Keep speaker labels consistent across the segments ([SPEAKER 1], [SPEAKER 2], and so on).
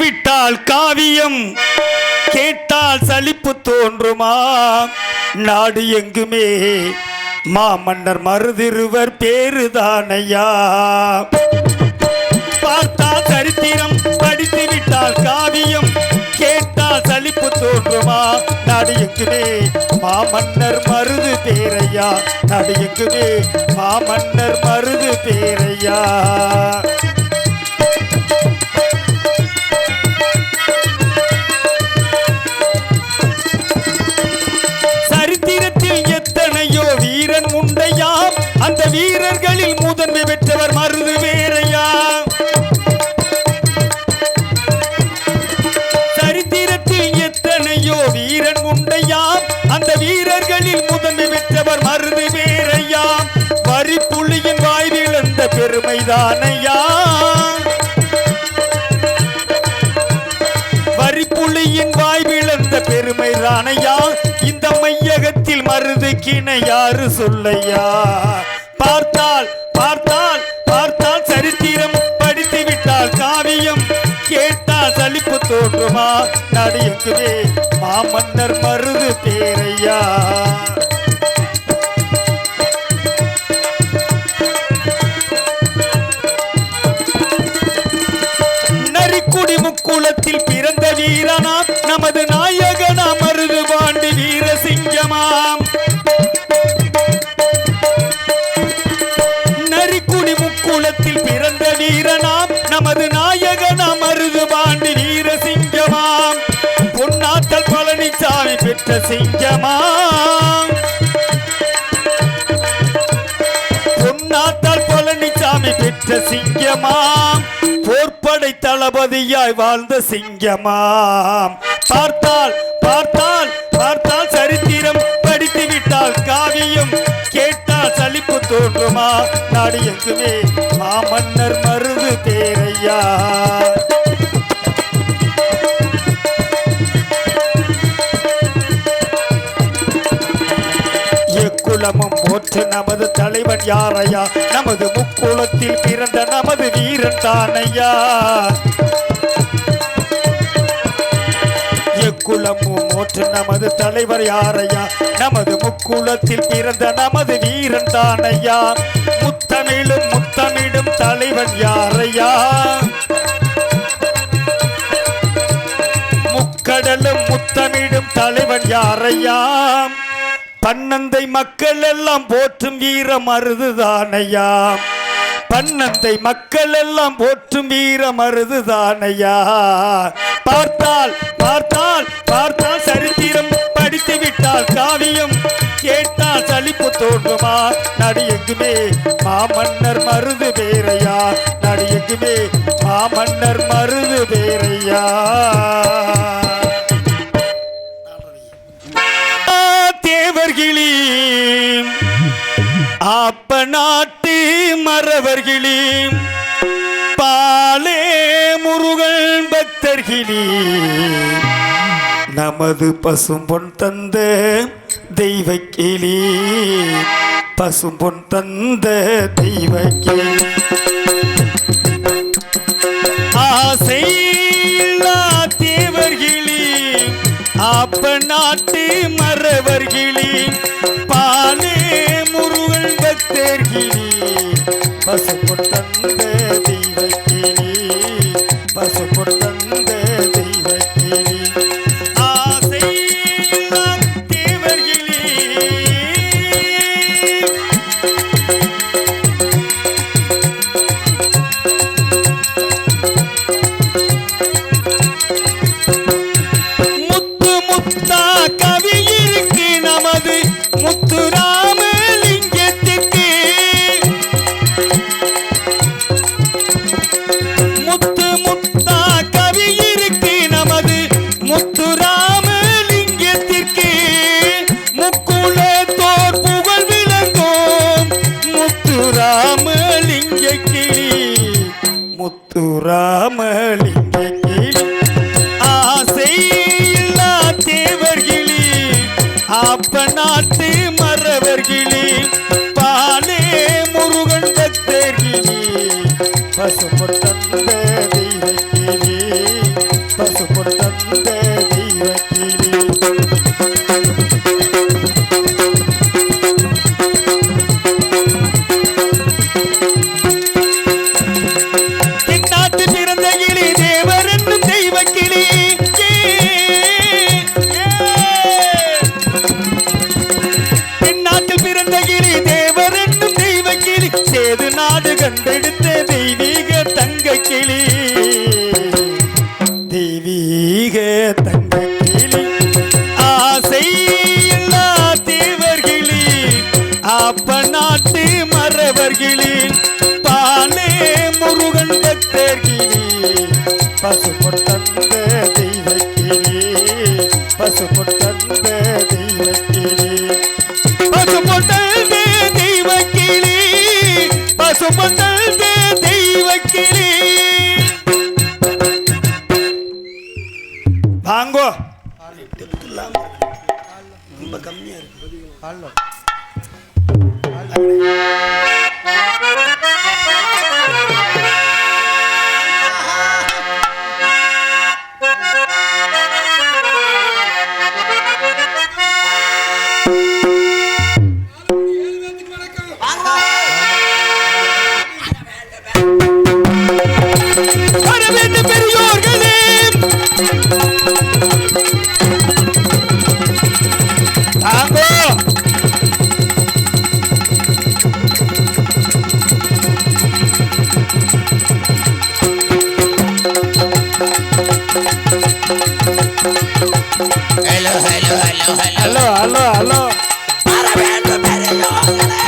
[SPEAKER 1] விட்டால் காவியம் கேட்டால் சலிப்பு தோன்றுமா? நாடு எங்குமே மாமன்னர் மருதிருவர் பேருதானையா. பார்த்தால் சரித்திரம் படித்து விட்டால் காவியம் கேட்டால் சலிப்பு தோன்றுமா? நாடு எங்குமே மாமன்னர் மருது பேரையா. நாடு எங்குமே மாமன்னர் மருது பேரையா. சரித்திரத்தில் எத்தனையோ வீரன் உண்டையா, அந்த வீரர்களில் முதன்மை பெற்றவர் மருது பேரையா. சரித்திரத்தில் எத்தனையோ வீரன் உண்டையா, அந்த வீரர்களில் முதன்மை பெற்றவர் மருது பேரையா. வரி புலியின் வாய்விழந்த பெருமைதானையா. வரி புலியின் வாய்விழந்த பெருமைதானையா. இந்த மையகத்தில் மருது கிணை யாரு சொல்லையா? பார்த்தால் பார்த்தால் பார்த்தால் சரித்திரம் படித்து விட்டால் காவியம் கேட்டால் சலிப்பு தோன்றுமா? நாடு எங்குமே மாமன்னர் மருது பேரையா. நரிக்குடி முக்குளத்தில் பிறந்த வீரனாம் நமது நாயகனா மருது பாண்டி வீரசிங்கமாம். நரிக்குடி முக்குளத்தில் பிறந்த வீரனாம் நமது நாயகனா மருது பாண்டி வீரசிங்கமாம். பொன்னாத்தல் பழனிசாமி பெற்ற சிங்கமாம். பொன்னாத்தல் பழனிசாமி பெற்ற சிங்கமாம். போர்ப்படை தளபதியாய் வாழ்ந்த சிங்கமாம். பார்த்தால் பார்த்தால் பார்த்தால் சரித்திரம் படித்து விட்டால் காவியம் கேட்டால் சலிப்பு தோன்றுமா? நாடு எங்குமே மாமன்னர் மருது பேரையா. எக்குலமும் போற்று நமது தலைவன் யாரையா? நமது முக்குளத்தில் பிறந்த நமது வீரன் தானையா. எக்குலமும் போற்று நமது தலைவர் யாரையா? நமது முக்குளத்தில் பிறந்த நமது வீரன் தானையா. முத்தமிழும் முத்தமிடும் தலைவன் யாரையா? முக்கடலும் முத்தமிடும் தலைவன் யாரையா? பன்னந்தை மக்கள் எல்லாம் போற்றும் வீர மருதுதானையா. பன்னந்தை மக்கள் எல்லாம் போற்றும் வீர மருதுதானையா. பார்த்தால் பார்த்தால் பார்த்தால் சரித்திரம் படித்து விட்டால் காவியம் கேட்டால் சலிப்பு தோன்றுமா? நாடு எங்குமே மாமன்னர் மருது பேரையா. நாடு எங்குமே மாமன்னர் மருது பேரையா. தேவர்களே அப்ப நாட்டு மறவர்களே பாலே முருகன் பக்தர்களே நமது பசும்பொன் தந்த தெய்வ கிளி. பசும்பொன் தந்த தெய்வ கிளி ஆசை தேவர்களே அப்ப நாட்டு மறவர்களே பாலே முருகன் பக்தர்களே பசும்பொன் தந்த தெய்வ கிளி. பசும்பொன் தந்த தெய்வ கிளி ஆசை தேவர்களே. முத்து முத்தா கவி இருக்கு நமது முத்துராமலிங்கத்துக்கு. முத்து முத்தா கவி இருக்கு நமது முத்துராமலிங்கத்திற்கு. முக்குளத்தோர் புகழ் விளங்கும் முத்துராமலிங்க கிளி. முத்துராமலிங்க கிளி ஆசை இல்லா தேவர்களே அப்ப நாட்டு மறவர்களே பாலே முருகன் பக்தர்களே பசும்பொன் தந்த தெய்வ கிளி. பசும்பொன் தந்த தெய்வக்கிளி. தென்னாட்டு பிறந்த கிளி தேவர் என்னும் தெய்வக்கிளி. தென்னாட்டில் பிறந்த கிளி தேவர் என்னும் தெய்வக்கிளி. சேது நாடு கண்டெடுத்த தெய்வீக தங்க கிளி. தெய்வீக தங்க கிளி. ஆசை எல்லா தேவர்களி அப்ப நாட்டு மறவர்களி. பாலே முருகன் பக்தர்களி பசும்பொன் தந்த தெய்வக்கிளி. பசும்பொன் தந்த தெய்வக்கிளி. பசும்பொன் தந்த தெய்வக்கிளி. பசும்பொன் தந்த தெய்வக்கிளி. வாங்கோ ரொம்ப கம்மியா இருக்கு. வரவேண்டும் பெரியோர்களே. வாங்கோ
[SPEAKER 2] hello hello hello hello
[SPEAKER 1] hello hello hello.
[SPEAKER 2] வர வேண்டும் பெரியோர்களே,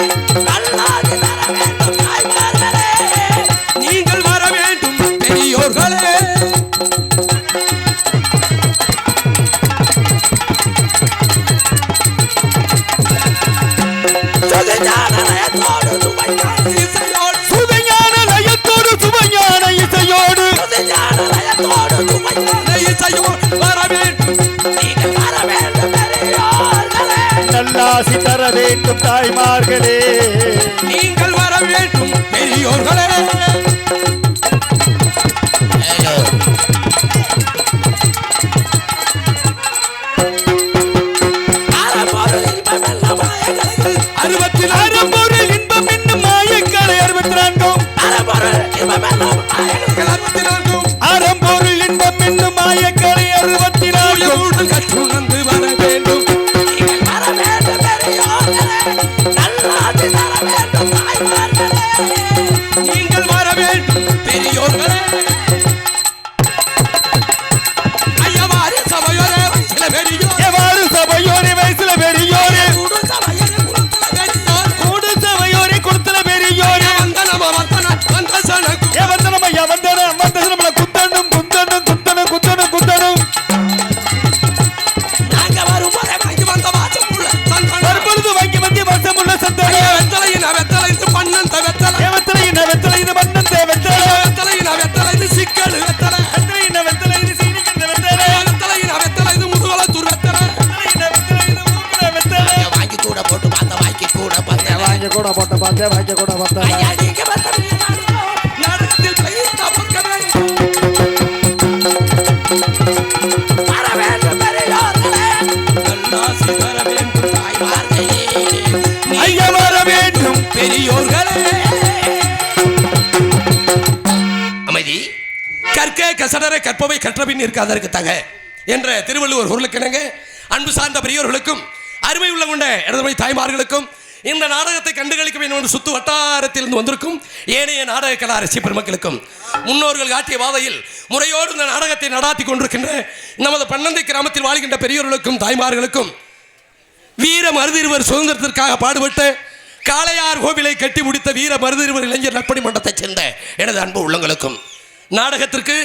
[SPEAKER 2] நல்லாது வர வேண்டும் தாய்மார்களே, நீங்கள் வர வேண்டும் பெரியோர்களே. சுகஞான லயத்தோடு சுவைஞான இசையோடு.
[SPEAKER 1] சுவைஞான லயத்தோடு சுவைஞான இசையோடு.
[SPEAKER 2] சுகஞான லயத்தோடு சுவைஞான இசையோடு வர வேண்டும். நீங்கள் வர வேண்டும் பெரியோர்களே,
[SPEAKER 1] நல்லாசி தர வேண்டும் தாய்மார்களே.
[SPEAKER 2] நீங்கள் வர வேண்டும் பெரியோர்களே. ஹலோ அறப்பொருள் இன்பமெல்லாம் மாயக்கலைகள் 64.
[SPEAKER 1] அறம்பொருள் இன்பம் என்னும் மாயக்கலை 64.
[SPEAKER 2] அறப்பொருள் இன்பமெல்லாம் மாயக்கலைகள் 64.
[SPEAKER 1] அறம்பொருள் இன்பம் என்னும் மாயக்கலை 64.
[SPEAKER 2] உங்கள் கற்றுணர்ந்து வர வேண்டும். நீங்கள் வர வேண்டும் பெரியோர்களே, நல்லாது தர வேண்டும் தாய்மார்களே, நீங்கள் வர வேண்டும் பெரியோர்களே. ஐயவாரி சபையோரே சில பெரியோர்
[SPEAKER 1] எவ்வாறு சபையோரே வயசுல பெரியோரே.
[SPEAKER 2] குடு சபையோரே குலத்துல பெரியோர்
[SPEAKER 1] கூடு சபையோரே கொடுத்தல பெரியோரே.
[SPEAKER 2] வந்த நம்ம வந்த சனக்கு
[SPEAKER 1] எவந்தனம் ஐயா வந்தனம் வந்தனம் நம்மள குந்தணும் குந்தணும் குந்தணும் குந்தணும் குந்தணும்.
[SPEAKER 2] நாங்க வரும்போதே வாங்கி வந்த வாசம் உள்ள சந்தனம்.
[SPEAKER 1] வரும்பொழுது வாங்கி வந்து வசமுள்ள சந்தனம்.
[SPEAKER 2] வெத்தலையின வெத்தலை இது பன்னந்த வெத்தலை.
[SPEAKER 1] வெத்தலை இது மன்னந்த வெத்தலை.
[SPEAKER 2] வெத்தலையின வெத்தலை இது சிக்கல் வெத்தலை.
[SPEAKER 1] வெத்தலை இது சீனிக்கின்ற வெத்தலை.
[SPEAKER 2] வெத்தலையின வெத்தலை இது முதுகலத்தூர் வெத்தலை.
[SPEAKER 1] வெத்தலை இது மூக்குல வெத்தலை.
[SPEAKER 2] வாங்கி கூட போட்டு பார்த்த வாங்கி கூட பார்த்தேன்.
[SPEAKER 1] வாங்கி கூட போட்ட பார்த்தேன் வாங்கி கூட பார்த்தேன்.
[SPEAKER 2] ஐயா நீங்க பார்த்தீங்க நாடகத்தில் பயிர்த்த பக்கமே வர வேண்டும் பெரியோர்களே, நல்லாசி தர வேண்டும் தாய்மார்களே,
[SPEAKER 1] ஐயா வர வேண்டும்
[SPEAKER 2] பெரியோர்களே. அமைதி. கற்க கசடர கற்பவை கற்றபின் இருக்காதற்கு தக என்ற திருவள்ளுவர் பொருளுக்கிணங்க அன்பு சார்ந்த பெரியோர்களுக்கும் அருமை உள்ள கொண்ட இடதுமை தாய்மார்களுக்கும் இந்த நாடகத்தை கண்டுகளிக்க வேண்டும் என்று சுத்து வட்டாரத்திலிருந்து வந்திருக்கும் ஏனைய நாடக கலா ரசிக பெருமக்களுக்கும் முன்னோர்கள் காட்டிய வாதையில் முறையோடு இந்த நாடகத்தை நடாத்தி கொண்டிருக்கின்ற நமது பன்னந்தை கிராமத்தில் வாழ்கின்ற பெரியோர்களுக்கும் தாய்மார்களுக்கும் வீர மருதிருவர் சுதந்திரத்திற்காக பாடுபட்டு காளையார் கோவிலை கட்டி முடித்த வீர மருதிருவர் இளைஞர் நற்பணி மன்றத்தைச் சேர்ந்த எனது அன்பு உள்ளங்களுக்கும் நாடகத்திற்கு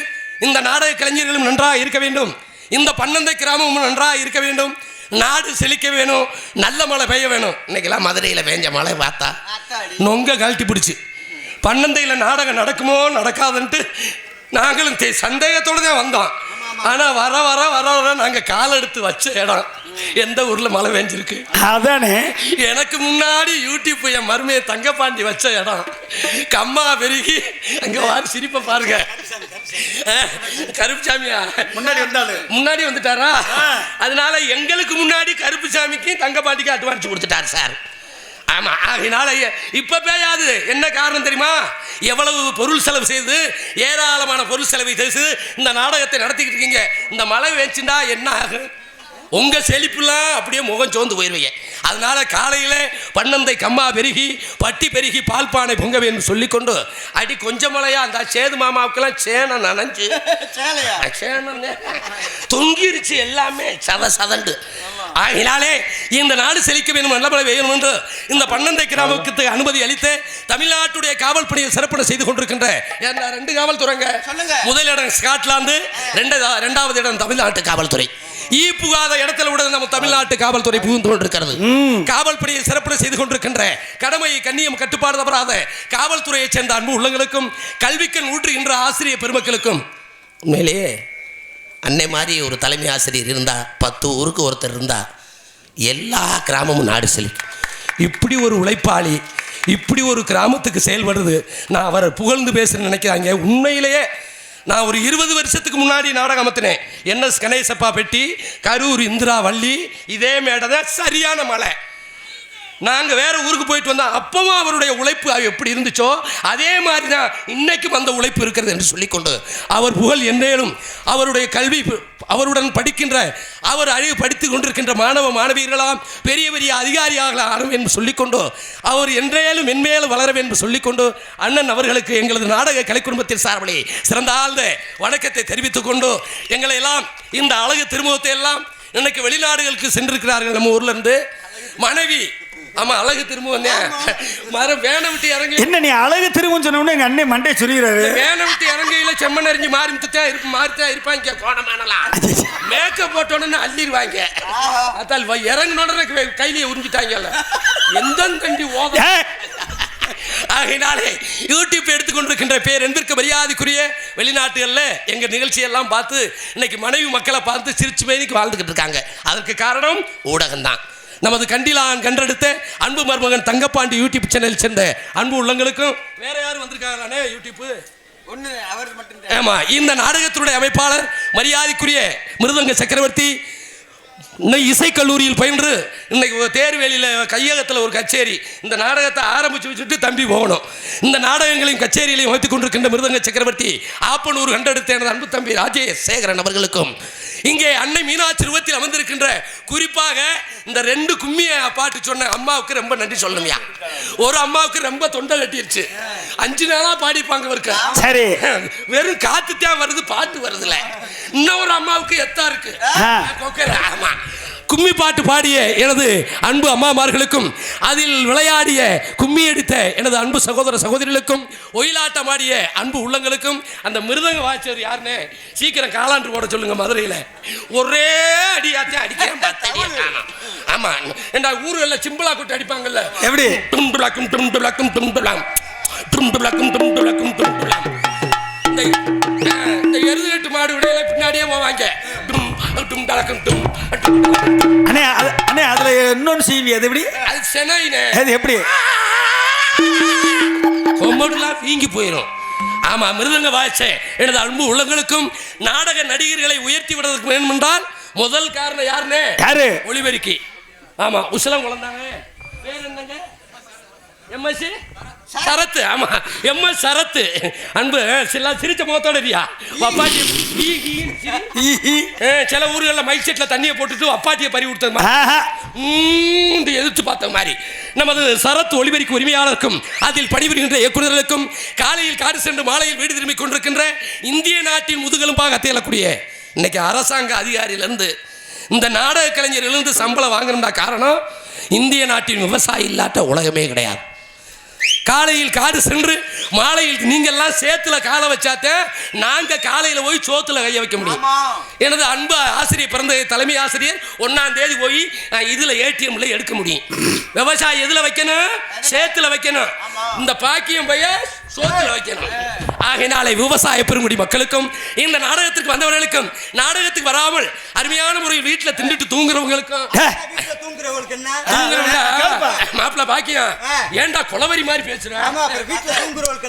[SPEAKER 2] இந்த நாடக கலைஞர்களும் நன்றாக இருக்க வேண்டும், இந்த பன்னந்தை கிராமமும் நன்றாக இருக்க வேண்டும், நாடு செழிக்க வேணும், நல்ல மழை பெய்ய வேணும். இன்னைக்கெல்லாம் மதுரையில் பெஞ்ச மழை பார்த்தா நொங்க கழட்டி பிடிச்சி பன்னந்தையில் நாடகம் நடக்குமோ நடக்காதுன்ட்டு நாங்களும் சந்தேகத்தோடு தான் வந்தோம். ஆனா வர வர வர வர நாங்க கால் எடுத்து வச்ச இடம் எந்த ஊர்ல மழை பெஞ்சிருக்கு.
[SPEAKER 1] அதானே
[SPEAKER 2] எனக்கு முன்னாடி யூடியூப் என் மருமையை தங்கப்பாண்டி வச்ச இடம் கம்மா பெருகி அங்க வாரி சிரிப்ப பாருங்க. கருப்புசாமியா முன்னாடி வந்துட்டாரா? அதனால எங்களுக்கு முன்னாடி கருப்புசாமிக்கு தங்கப்பாண்டிக்கு அட்வான்ஸ் கொடுத்துட்டார் சார். ஆமா, அதனால இப்ப பேயாது. என்ன காரணம் தெரியுமா? எவ்வளவு பொருள் செலவு செய்து ஏராளமான பொருள் செலவை செய்து இந்த நாடகத்தை நடத்திக்கிட்டு இருக்கீங்க. இந்த மழை வேச்சுண்டா என்ன ஆகும்? உங்க செழிப்புலாம் அப்படியே முகம் சோர்ந்து போயிருவீங்க. அதனால காலையில பன்னந்தை கம்மா பெருகி பட்டி பெருகி பால் பானை பொங்க வேண்டும் சொல்லிக்கொண்டு அடி கொஞ்சம் மழையா அந்த சேது மாமாவுக்கெல்லாம் சேனை நனைஞ்சு தொங்கிருச்சு எல்லாமே சதண்டு. ஆகினாலே இந்த நாடு செழிக்க வேண்டும், நல்ல மழை வேணும் என்று இந்த பன்னந்தை கிராமத்துக்கு அனுமதி அளித்து தமிழ்நாட்டுடைய காவல் பணியை சிறப்பட செய்து கொண்டிருக்கின்ற 2 காவல்துறைங்க. முதல் இடம் ஸ்காட்லாந்து, 2வது இடம் தமிழ்நாட்டு காவல்துறை. புகாத இடத்துல விட நம்ம தமிழ்நாட்டு காவல்துறை புகுந்து கொண்டிருக்கிறது. காவல் பணியை சிறப்பட செய்து கொண்டிருக்கின்ற கடமை கண்ணியம் கட்டுப்பாடு தவறாத காவல்துறையை சேர்ந்த அன்பு உள்ளங்களுக்கும் கல்விக்கண் ஊற்றுகின்ற ஆசிரியர் பெருமக்களுக்கும் உண்மையிலேயே அன்னை மாதிரி ஒரு தலைமை ஆசிரியர் இருந்தா 10 ஊருக்கு ஒருத்தர் இருந்தா எல்லா கிராமமும் நாடு செழிக்கும். இப்படி ஒரு உழைப்பாளி இப்படி ஒரு கிராமத்துக்கு செயல்படுறது நான் அவரை புகழ்ந்து பேசுறேன்னு நினைக்கிறாங்க. உண்மையிலேயே நான் ஒரு 20 வருஷத்துக்கு முன்னாடி நாடகம் அமர்த்தினேன். NS கணேசப்பா பெட்டி, கரூர் இந்திரா வள்ளி, இதே மேடை தான் சரியான மழை. நாங்கள் வேற ஊருக்கு போயிட்டு வந்தோம். அப்பவும் அவருடைய உழைப்பு எப்படி இருந்துச்சோ அதே மாதிரி தான் இன்னைக்கும் அந்த உழைப்பு இருக்கிறது என்று சொல்லிக்கொண்டு அவர் புகழ் என்னேலும் அவருடைய கல்வி அவருடன் படிக்கின்ற அவர் அழிவு படித்துக் கொண்டிருக்கின்ற மாணவ மாணவியர்களாம் பெரிய பெரிய அதிகாரியாக ஆகும் என்று சொல்லிக்கொண்டு அவர் என்றேலும் மென்மேலும் வளர வேண்டும் சொல்லிக்கொண்டு அண்ணன் அவர்களுக்கு எங்களது நாடக கலை குடும்பத்தின் சார்பிலே சிறந்த ஆழ்ந்த வணக்கத்தை தெரிவித்துக் கொண்டு எங்களை எல்லாம் இந்த அழகு திருமுகத்தை எல்லாம் இன்னைக்கு வெளிநாடுகளுக்கு சென்றிருக்கிறார்கள். நம்ம ஊர்ல இருந்து மனைவி ஆமா அழகு திரும்பவும் மரம் வேனை விட்டு இறங்கி
[SPEAKER 1] என்ன நீ அழகு திரும்பவும் சொன்ன எங்க அண்ணன் மண்டே சொல்லிடுறாரு.
[SPEAKER 2] வேனை விட்டு இறங்கையில செம்மன் அறிஞ்சு மாறித்தான் இருப்பாங்க. கோணமானலாம் மேக்கப் போட்டோன்னு அள்ளிடுவாங்க. அதால் இறங்கினோட கையிலேயே உறிஞ்சிட்டாங்கல்ல எந்த தண்டி ஓத. ஆகையினாலே யூடியூப் எடுத்துக்கொண்டிருக்கின்ற பேர் என்பதற்கு மரியாதைக்குரிய வெளிநாட்டுகளில் எங்கள் நிகழ்ச்சியெல்லாம் பார்த்து இன்னைக்கு மனைவி மக்களை பார்த்து சிரிச்சு மேனிக்கு வாழ்ந்துக்கிட்டு இருக்காங்க. அதற்கு காரணம் ஊடகம்தான். நமது கண்டிலான் கண்டெடுத்த அன்பு மருமகன் தங்கப்பாண்டி யூடியூப் சேனல் சேர்ந்த அன்பு உள்ளங்களுக்கும் வேற யாரும் வந்திருக்காங்களே யூடியூப் ஆமா இந்த நாடகத்தினுடைய அமைப்பாளர் மரியாதைக்குரிய மிருதங்க சக்கரவர்த்தி இசைக்கல்லூரியில் பயின்று இன்னைக்கு தேர்வேலியில் கையகத்தில் ஒரு கச்சேரி. இந்த நாடகத்தை ஆரம்பிச்சு வச்சுட்டு தம்பி போகணும். இந்த நாடகங்களையும் கச்சேரிகளையும் வைத்துக் கொண்டிருக்கின்ற மிருதங்க சக்கரவர்த்தி ஆப்பனூர் கண்டெடுத்த எனது அன்பு தம்பி ராஜேஷ் சேகரன் அவர்களுக்கும் இங்கே அன்னை மீனாட்சி ரூபத்தில் அமர்ந்திருக்கின்ற குறிப்பாக இந்த 2 கும்மிய பாட்டு சொன்ன அம்மாவுக்கு ரொம்ப நன்றி சொல்லணும்யா. ஒரு அம்மாவுக்கு ரொம்ப தொண்டை கட்டிருச்சு. 5 நாளா பாடிப்பாங்க இருக்கு. சரி வெறும் காத்துத்தான் வருது பாட்டு வருதுல. இன்னொரு அம்மாவுக்கு எத்தா இருக்கு. ஆமா கும்மி பாட்டு பாடிய எனது அன்பு அம்மாமார்களுக்கும் அதில் விளையாடிய கும்மி அடித்த எனது அன்பு சகோதர சகோதரிகளுக்கும் ஒயிலாட்டம் ஆடிய அன்பு உள்ளங்களுக்கும் அந்த மிருதங்க வாய்ச்சவர் யாருன்னு சீக்கிரம் காலாண்டு போட சொல்லுங்க. மதுரையில் ஒரே அடியாத்தையும் அடிக்கிறேன். ஆமா ஏண்டா ஊர்களில் சிம்பிளா கூட்டு அடிப்பாங்கல்ல எப்படி டும்டுலாக்கும் டும்டுலாக்கும் டும்டுலாம் டும்டுலாக்கும் டும்டுலாக்கும் டும்டுலாம். இந்த எருதுகட்டு மாடு விடையில பின்னாடியே போவாங்க.
[SPEAKER 1] அதுல இன்னொன்னு செய்வி அது எப்படி
[SPEAKER 2] அது சென்னை
[SPEAKER 1] அது எப்படி
[SPEAKER 2] கொம்படுலாம் வீங்கி போயிடும். ஆமா மிருதங்க வாய்ச்ச எனது அன்பு உள்ளங்களுக்கும் நாடக நடிகர்களை உயர்த்தி விடுறதுக்கு வேண்டும் என்றால் முதல் காரணம் யாருன்னு யாரு ஒளிபெருக்கி. ஆமா உசலம் குழந்தாங்க பேர் என்னங்க எம்எஸ்சி சரத்து. ஆமா எம்எஸ் சரத்து அன்பு சிரிச்ச முகத்தோட அப்பாட்டி சில ஊர்களில் மைக் செட்ல தண்ணியை போட்டுட்டு அப்பாட்டியை பறி கொடுத்தது எதிர்த்து பார்த்த மாதிரி நமது சரத்து ஒளிபெருக்கி உரிமையாளருக்கும் அதில் பணிபுரிகின்ற இயக்குநர்களுக்கும் காலையில் காடு சென்று மாலையில் வீடு திரும்பிக் கொண்டிருக்கின்ற இந்திய நாட்டின் முதுகெலும்பாக திகழக்கூடிய இன்னைக்கு அரசாங்க அதிகாரியிலிருந்து இந்த நாடக கலைஞரிலிருந்து சம்பளம் வாங்கணும்னா காரணம் இந்திய நாட்டின் விவசாயி இல்லாட்ட உலகமே கிடையாது. காலையில் காடு சென்று மாலையில் நீங்கெல்லாம் சேத்துல காலை வச்சாத்த நாங்க காலையில போய் சோத்துல கைய வைக்க முடியும். எனது அன்பு ஆசிரியர் பிறந்த தலைமை ஆசிரியர் 1ஆம் தேதி போய் இதுல ஏடிஎம்ல எடுக்க முடியும். விவசாயி எதுல வைக்கணும்? சேத்துல வைக்கணும். இந்த பாக்கியம் போய் சோத்துல வைக்கணும். ஆகையினாலே விவசாய பெருங்குடி மக்களுக்கும் இந்த நாடகத்துக்கு வந்தவர்களுக்கும் நாடகத்துக்கு வராமல் அருமையான முறையில் வீட்டுல திண்டுட்டு தூங்குறவங்களுக்கும் மாப்பிள்ள பாக்கியம் ஏன்டா குளவரி மாதிரி பேசுறேன்.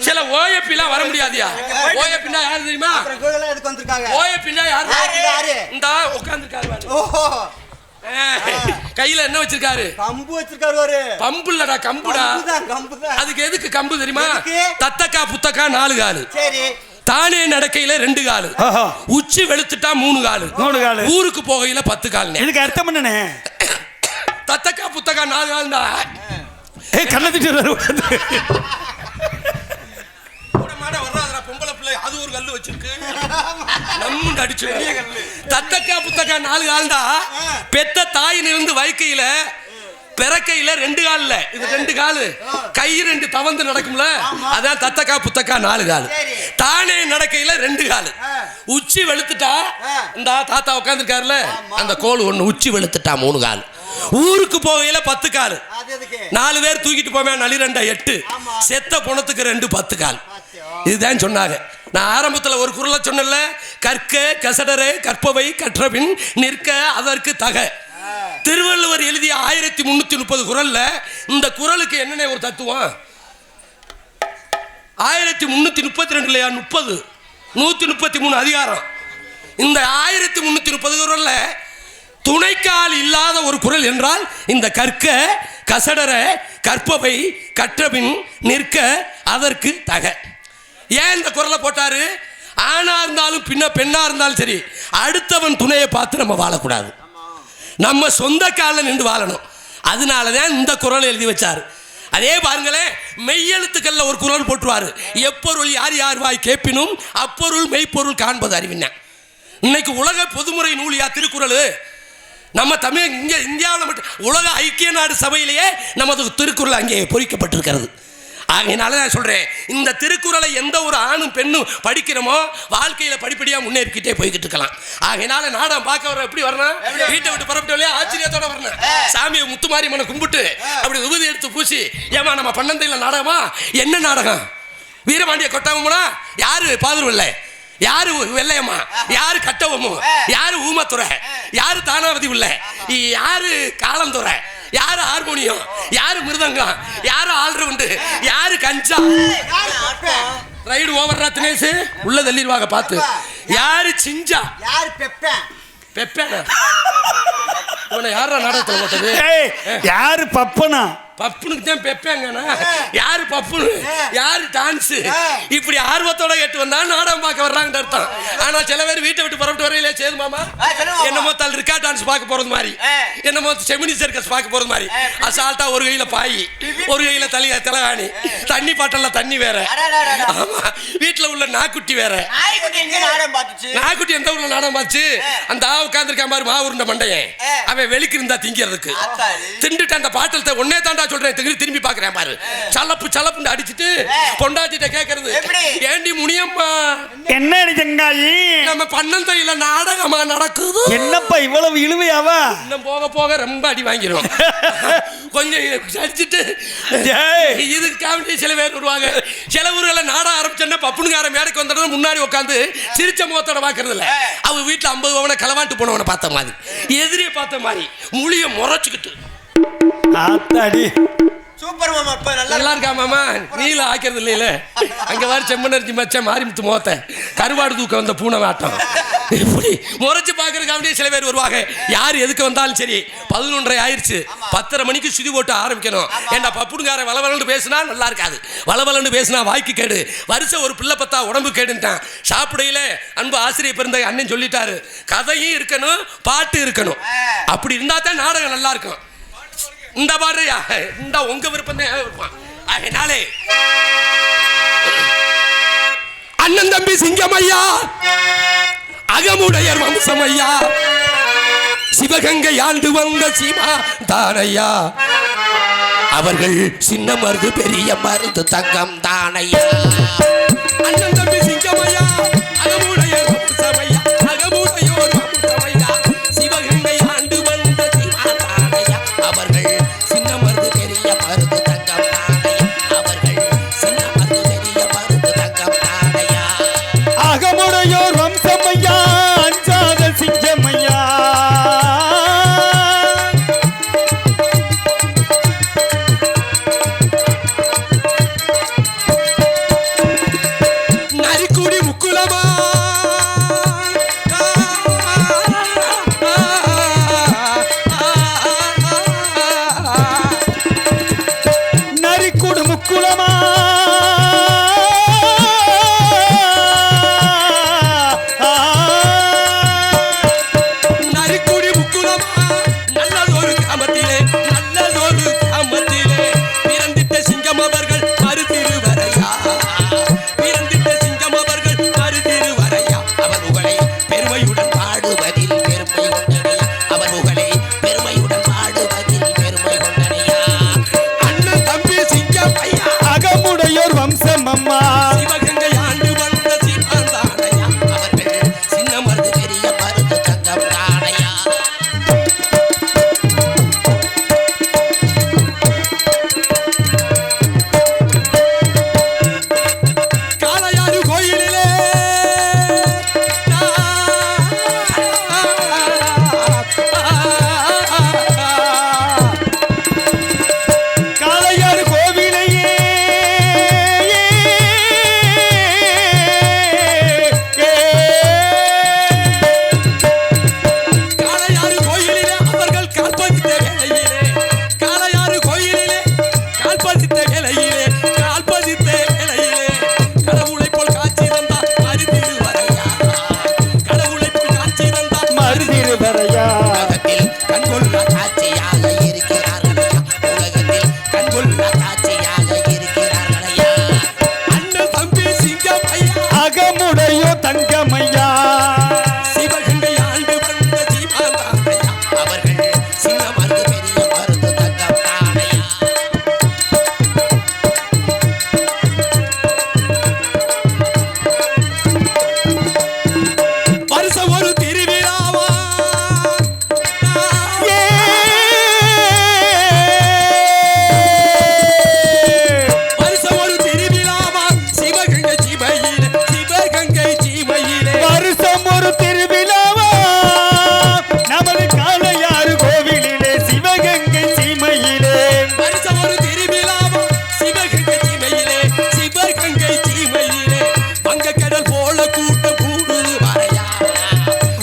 [SPEAKER 2] சில ஓஎப்பி எல்லாம் வர முடியாதியா. ஓஎப்பின்னா யாரு தெரியுமா? ஓஎப்பின்னா யாரு? இந்த உட்கார்ந்துருக்காரு கையில என்ன வச்சிருக்காரு? கம்பு வச்சிருக்காரு. பம்பு இல்லடா, கம்புடா. அதுக்கு எதுக்கு கம்பு தெரியுமா? தத்தக்கா புத்தக்கா 4 காலு, தானே நடக்கையில 2 காலு, உச்சி வெளுத்துட்டா 3 காலு, ஊருக்கு போகையில 10 கால்.
[SPEAKER 1] இதுக்கு அர்த்தம் என்னன்னு?
[SPEAKER 2] தத்தக்கா புத்தக்கா 4 கால்டா. பொம்பளை பிள்ளை அது ஒரு கல்லு வச்சிருக்கு. நம்ம அடிச்சு தத்தக்கா புத்தக்கா 4 கால்டா. பெத்த தாயின் இருந்து வைக்கையில பிறக்கையில 2 கால்ல, இது 2 காலு, கை 2 தவந்து நடக்கும்ல, அதான் தத்தக்கா புத்தக்கா 4 காலு. தானே நடக்கையில 2 காலு, உச்சி வெளுத்துட்டா இந்த தாத்தா உட்காந்துருக்காருல அந்த கோல் ஒண்ணு, உச்சி வெளுத்துட்டா 3 கால், ஊருக்கு போகையில 10 கால். 4 பேர் தூக்கிட்டு போவே நளிரண்டா 8, செத்த பொணத்துக்கு 2 10 கால். இதுதான் சொன்னாங்க. நான் ஆரம்பத்துல ஒரு குறளை சொன்னல, கற்க கசடரே கற்பவை கற்றபின் நிற்க அதற்கு தக. திருவள்ளுவர் எழுதிய 1330 குறள்ல இந்த குறளுக்கு என்னென்ன ஒரு தத்துவம்? 1332 இல்லையா, 30 133 அதிகாரம். இந்த 1330 குறள்ல துணைக்கால் இல்லாத ஒரு குறள் என்றால் இந்த கற்க கசடர கற்பவை கற்றபின் நிற்க அதற்கு தக. ஏன் இந்த குறளை போட்டாரு? ஆணா இருந்தாலும் பின்ன பெண்ணா இருந்தாலும் சரி, அடுத்தவன் துணையை பார்த்து நம்ம வாழக்கூடாது, நம்ம சொந்த காலில் நின்று வாழணும். அதனாலதான் இந்த குறளை எழுதி வச்சாரு. அதே பாருங்களேன், மெய்யெழுத்துக்கள்ல ஒரு குறள் போட்டுருவாரு, எப்பொருள் யார் யார் வாய் கேட்பினும் அப்பொருள் மெய்ப்பொருள் காண்பது அறிவின. இன்னைக்கு உலக பொதுமுறை நூலியா திருக்குறள்? நம்ம தமிழ் இங்க இந்தியாவில் மட்டும் உலக ஐக்கிய நாடு சபையிலேயே நமது திருக்குறள் அங்கே பொறிக்கப்பட்டிருக்கிறது. ஆகையினால நான் சொல்றேன், இந்த திருக்குறளை எந்த ஒரு ஆணும் பெண்ணும் படிக்கிறோமோ வாழ்க்கையில படிப்படியா முன்னேறிக்கிட்டே போய்கிட்டு இருக்கலாம். ஆகையினால நாடகம் பார்க்க வர எப்படி வரணும்? வீட்டை விட்டு புறப்பட்டு இல்லையா ஆச்சரியத்தோட வரணும். சாமியை முத்துமாரியம்மனை கும்பிட்டு அப்படி விபூதி எடுத்து பூசி, ஏமா நம்ம பண்ணந்தையில் நாடகமா? என்ன நாடகம்? வீரபாண்டிய கொட்டவமுனா யாரு பாதுருவில்லை, யாரு வெள்ளையம்மா, யாரு கட்டவமோ, யாரு ஊமத்துறை, யாரு தானாவதி உள்ள, யாரு காலந்துறை, யாரு ஹார்மோனியம், யாரு மிருதங்கம், யாரு ஆல்ரவுண்டு, யாரு கஞ்சா. ரைடு ஓவர்ரா தினேஷ், உள்ள தள்ளிடுவாங்க பார்த்து. யாரு சிஞ்சா, யாரு பெப்பேன் பெப்பேனா, இவனை யாரா நாடகத்தில் போட்டது?
[SPEAKER 1] யாரு பப்பனா?
[SPEAKER 2] பப்புனுக்கு தான் பெப்பேங்கண்ணா. யாரு பப்புனு, யாரு டான்ஸ், இப்படி ஆர்வத்தோட கேட்டு வந்தா நாடகம் பார்க்க வர்றாங்கன்னு அர்த்தம். ஆனா சில பேர் வீட்டை விட்டு புறப்பட்டு வரையிலே சேது மாமா என்னமோ தால் ரிக்கா டான்ஸ் பார்க்க போறது மாதிரி, என்னமோ செமினி சர்க்கஸ் பார்க்க போறது மாதிரி அசால்ட்டா ஒரு கையில பாய், ஒரு கையில தலைகாணி, தண்ணி பாட்டல்ல தண்ணி வேற, ஆமா வீட்டுல உள்ள நாக்குட்டி வேற. நாக்குட்டி எந்த ஊர்ல நாடகம் பார்த்து? அந்த உட்கார்ந்துருக்கான் பாரு மாவுருண்ட மண்டையன், அவன் வெளிக்கு இருந்தா திங்கிறதுக்கு திண்டுட்டு அந்த பாட்டல் ஒன்னே தாண்டா சொல்றேன். திரும்பி பாக்குறேன் பாரு, சலப்பு சலப்புன்னு அடிச்சிட்டு பொண்டாட்டிட்ட கேக்குறது, ஏண்டி முனியம்மா
[SPEAKER 1] என்ன அடிச்சங்காயி
[SPEAKER 2] நம்ம பண்ணந்தையில நாடகமா நடக்குது,
[SPEAKER 1] என்னப்பா இவ்வளவு இழுவையாவா?
[SPEAKER 2] இன்னும் போக போக ரொம்ப அடி வாங்கிரும். கொஞ்சம் அடிச்சுட்டு இதுக்காக சில பேர் வருவாங்க. சில ஊர்ல நாடகம் ஆரம்பிச்சா பப்புனுங்கார மேடைக்கு வந்தோட முன்னாடி உட்காந்து சிரிச்ச முகத்தோட பாக்குறது இல்ல. அவங்க வீட்டுல 50 பவனை களவாண்டு போனவனை பார்த்த மாதிரி, எதிரியை பார்த்த மாதிரி முழிய முறைச்சுக்கிட்டு
[SPEAKER 1] ஆத்தாடி
[SPEAKER 3] சூப்பர் மாமா. இப்ப
[SPEAKER 2] நல்லா இருக்கா மாமா? நீல ஆக்கிறது இல்லையில அங்க வாரி செம்மனர்ஜி மச்ச மாரிமுத்து மோத்த கருவாடு தூக்க வந்த பூனை வாட்டம் இப்படி முறைச்சு பாக்குறதுக்கு அப்படியே சில பேர் வருவாங்க. யார் எதுக்கு வந்தாலும் சரி 11:30 ஆயிடுச்சு, 10:30 மணிக்கு சுதி போட்டு ஆரம்பிக்கணும். ஏண்டா பப்புடுங்கார வளவலன்னு பேசினா நல்லா இருக்காது, வளவலன்னு பேசினா வாய்க்கு கேடு, வருஷம் ஒரு பிள்ளை பத்தா உடம்பு கேடுன்ட்டான். சாப்பிடையில அன்பு ஆசிரியர் பிறந்த அண்ணன் சொல்லிட்டாரு, கதையும் இருக்கணும் பாட்டு இருக்கணும், அப்படி இருந்தா தான் நாடகம் நல்லா இருக்கும். இந்த பாடுறியா, இந்த உங்க விருப்பம் தான் விருப்பம். அதனாலே அண்ணன் தம்பி சிங்கமையா, அகமுடையர் வம்சமையா, சிவகங்கை ஆண்டு வந்த சிவா தானையா, அவர்கள் சின்ன மருது பெரிய மருது தங்கம் தானையா. அண்ணன் தம்பி சிங்கமையா, அகமுடையர் வம்சமையா, அகமுடையோர் வம்சமையா, சிவகங்கை ஆண்டு வந்த சிவா தானையா, அவர்கள் சின்ன மருது பெரிய மருது தங்கம் தானையா, அவர்கள் சின்ன மருது பெரிய மருது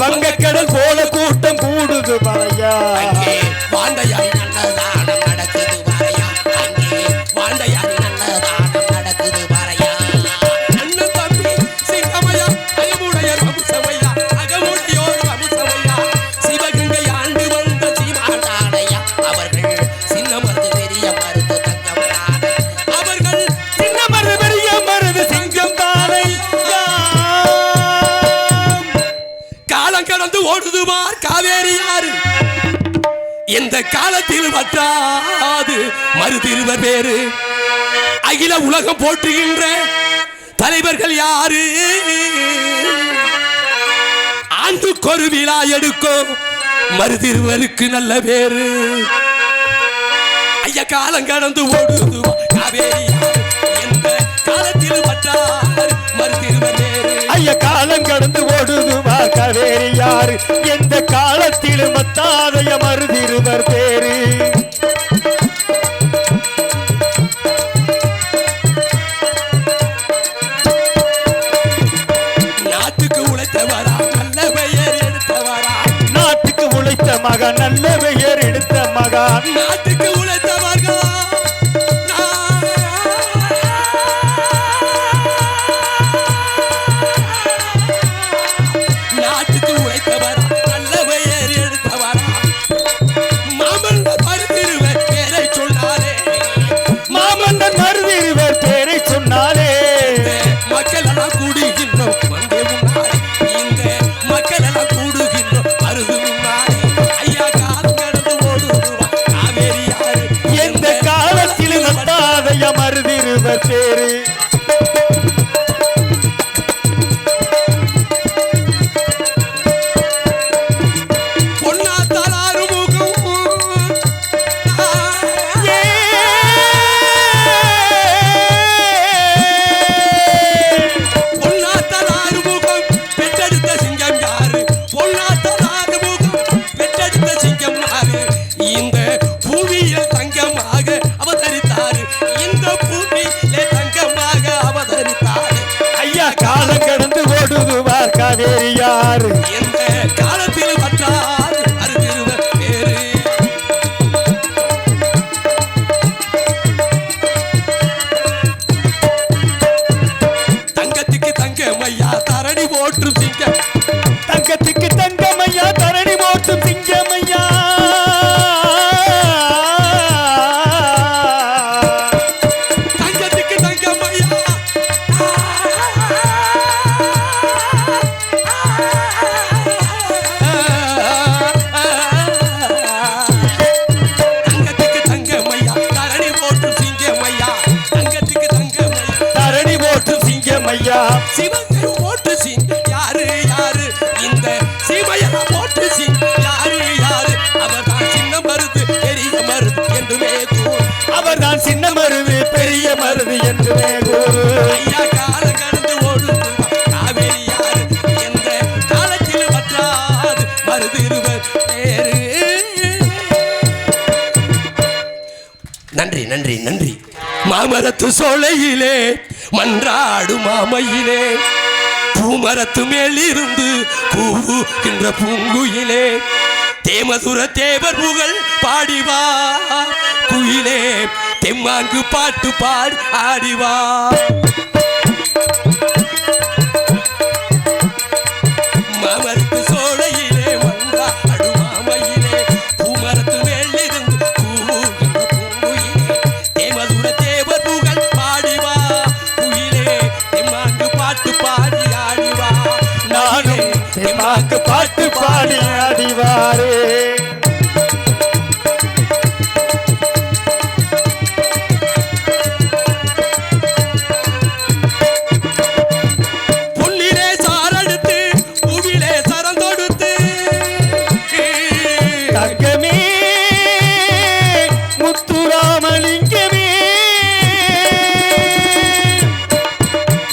[SPEAKER 1] வங்கக்கடல் போல கூட்டம் கூடுது மறையா
[SPEAKER 2] அங்கே வாண்டையாய் நல்லதானம் நடக்குது பாரையா அங்கே வாண்டையாய் நல்லதானம் நடக்குது பாரையா அண்ணன் தம்பி சிங்கமையா அகமுடையர் வம்சமையா அகமுடையோர் வம்சமையா சிவகங்கை ஆண்டு வந்த சீமாண்டாடையா அவர்கள் சின்ன மருது பெரிய மருது தங்கம் தானை அவர்கள்
[SPEAKER 1] சின்ன மருது பெரிய மருது சிங்கம் தானை
[SPEAKER 2] காலம் கடந்து ஓடுதுவார் காவேரி யாரு எந்த காலத்தில் வற்றாது மறுதிருவர் பேரு அகில உலகம் போற்றுகின்ற தலைவர்கள் யாரு ஆண்டுக்கொரு விழா எடுக்கும் மறுதிருவருக்கு நல்ல பேரு ஐயா காலம் கடந்து ஓடுதுவார் காவேரி யாரு எந்த காலத்தில் வற்றாது மறுதிருவர் பேரு
[SPEAKER 1] ஐய காலம் கடந்து ஓடுதுவா காவேரி யாரு எந்த காலத்திலும் மத்தாதைய மருதிருவர் பேரு
[SPEAKER 2] நாட்டுக்கு உழைத்தவரா நல்ல பெயர் எடுத்தவரா
[SPEAKER 1] நாட்டுக்கு உழைத்த மகன் நல்ல பெயர் எடுத்த மகன்
[SPEAKER 2] நாட்டுக்கு உழைத்தவர்களா நாட்டுக்கு உழைத்தவரா நல்ல பெயர் எடுத்தவரா மாமன்னர் மருதிருவர் பேரை சொன்னாரே
[SPEAKER 1] மாமன்னன் மருதிருவர் பேரை சொன்னாரே
[SPEAKER 2] மக்கள் எல்லாம் கூடுகின்றோம் வந்தே முன்னாடி இந்த மக்கள் எல்லாம் கூடுகின்றோம் மருது முன்னாடி ஐயா காலம் கடந்து ஓடுவா காவேரி யாரு
[SPEAKER 1] எந்த காலத்திலும் மத்தாதைய மருதிருவர் பேரு
[SPEAKER 2] பொன்னாத்தால் ஆறுமுகம் பொன்னாத்தால் ஆறுமுகம் பெற்றெடுத்த சிங்கம் யாரு பொன்னாத்தால் ஆறுமுகம் பெற்றெடுத்த சிங்கம் யாரு இந்த பூமியில் தங்கமாக அவதரித்தாரு இந்த பூமியிலே தங்கமாக அவதரித்தாரு
[SPEAKER 1] ஐயா காலம் கடந்து ஓடுதுவார் காவேரி யாரு
[SPEAKER 2] எந்த காலத்தில் வற்றாது அருதிருவர் பேரு தங்கத்துக்கு தங்கமையா தரணி போற்றும் சிங்கம்
[SPEAKER 1] தங்கத்துக்கு தங்கமையா தரணி போட்டும் சிங்கமையா
[SPEAKER 2] தங்கத்துக்கு தங்கமையா தங்கத்துக்கு தங்கமையா தரணி போற்றும் சிங்கமையா தங்கத்துக்கு தங்கமையா
[SPEAKER 1] தரணி போட்டும் சிங்கமையா
[SPEAKER 2] சிவகை ஓட்டு சிங் யாரு யாரு இந்த சீமையெல்லாம் ஓட்டு சிங் யாரு யாரு அவர் தான் சின்ன மருது பெரிய மருது என்றுமே கூறு
[SPEAKER 1] அவர் தான் சின்ன மருது பெரிய மருது என்றுமே கூறு
[SPEAKER 2] ஐயா காலம் கடந்து ஓடுது காவேரி யாரு எந்த காலத்தில் வற்றாது மருது இருவர் பேரு நன்றி நன்றி நன்றி மாமரத்து சோலையிலே மன்றாடு மாமையிலே பூமரத்து மேலிருந்து கூவுகின்ற பூங்குயிலே தேமதுர தேவர் புகழ் பாடிவா குயிலே தெம்மாங்கு பாட்டு பாடி ஆடிவா மாமரத்து சோலையிலே மன்றாடு மாமையிலே பூமரத்து மேலிருந்து கூவுகின்ற பூங்குயிலே தேமதுர தேவர் புகழ் பாடிவா குயிலே தெம்மாங்கு பாட்டு பாடி ஆடிவா
[SPEAKER 1] நானும் தெம்மாக்கு பாட்டு பாடி அடிவாரே
[SPEAKER 2] பொன்னிலே சாரடுத்து பூவிலே சரம் தொடுத்து
[SPEAKER 1] தங்கமே முத்துராமலிங்கமே